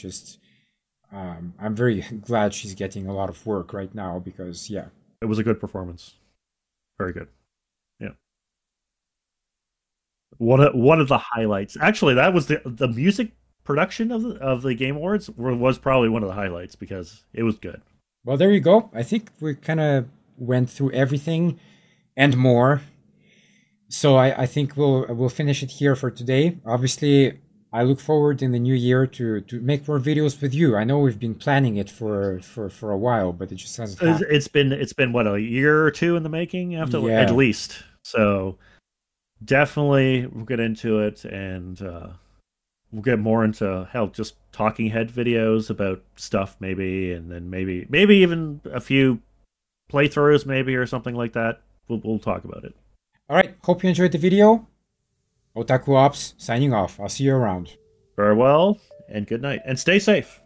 Speaker 2: I'm very glad she's getting a lot of work right now because, yeah.
Speaker 1: It was a good performance. Very good. Yeah. One of the highlights. Actually, that was the music production of the Game Awards was probably one of the highlights because it was good.
Speaker 2: Well, there you go. I think we kind of went through everything and more. So I think we'll finish it here for today. Obviously, I look forward in the new year to make more videos with you. I know we've been planning it for a while, but it just hasn't happened.
Speaker 1: It's been what, a year or two in the making, at least. So definitely we'll get into it, and we'll get more into just talking head videos about stuff maybe, and then maybe even a few playthroughs maybe or something like that. We'll talk about it.
Speaker 2: All right. Hope you enjoyed the video. OtakuOps signing off. I'll see you around.
Speaker 1: Farewell and good night, and stay safe.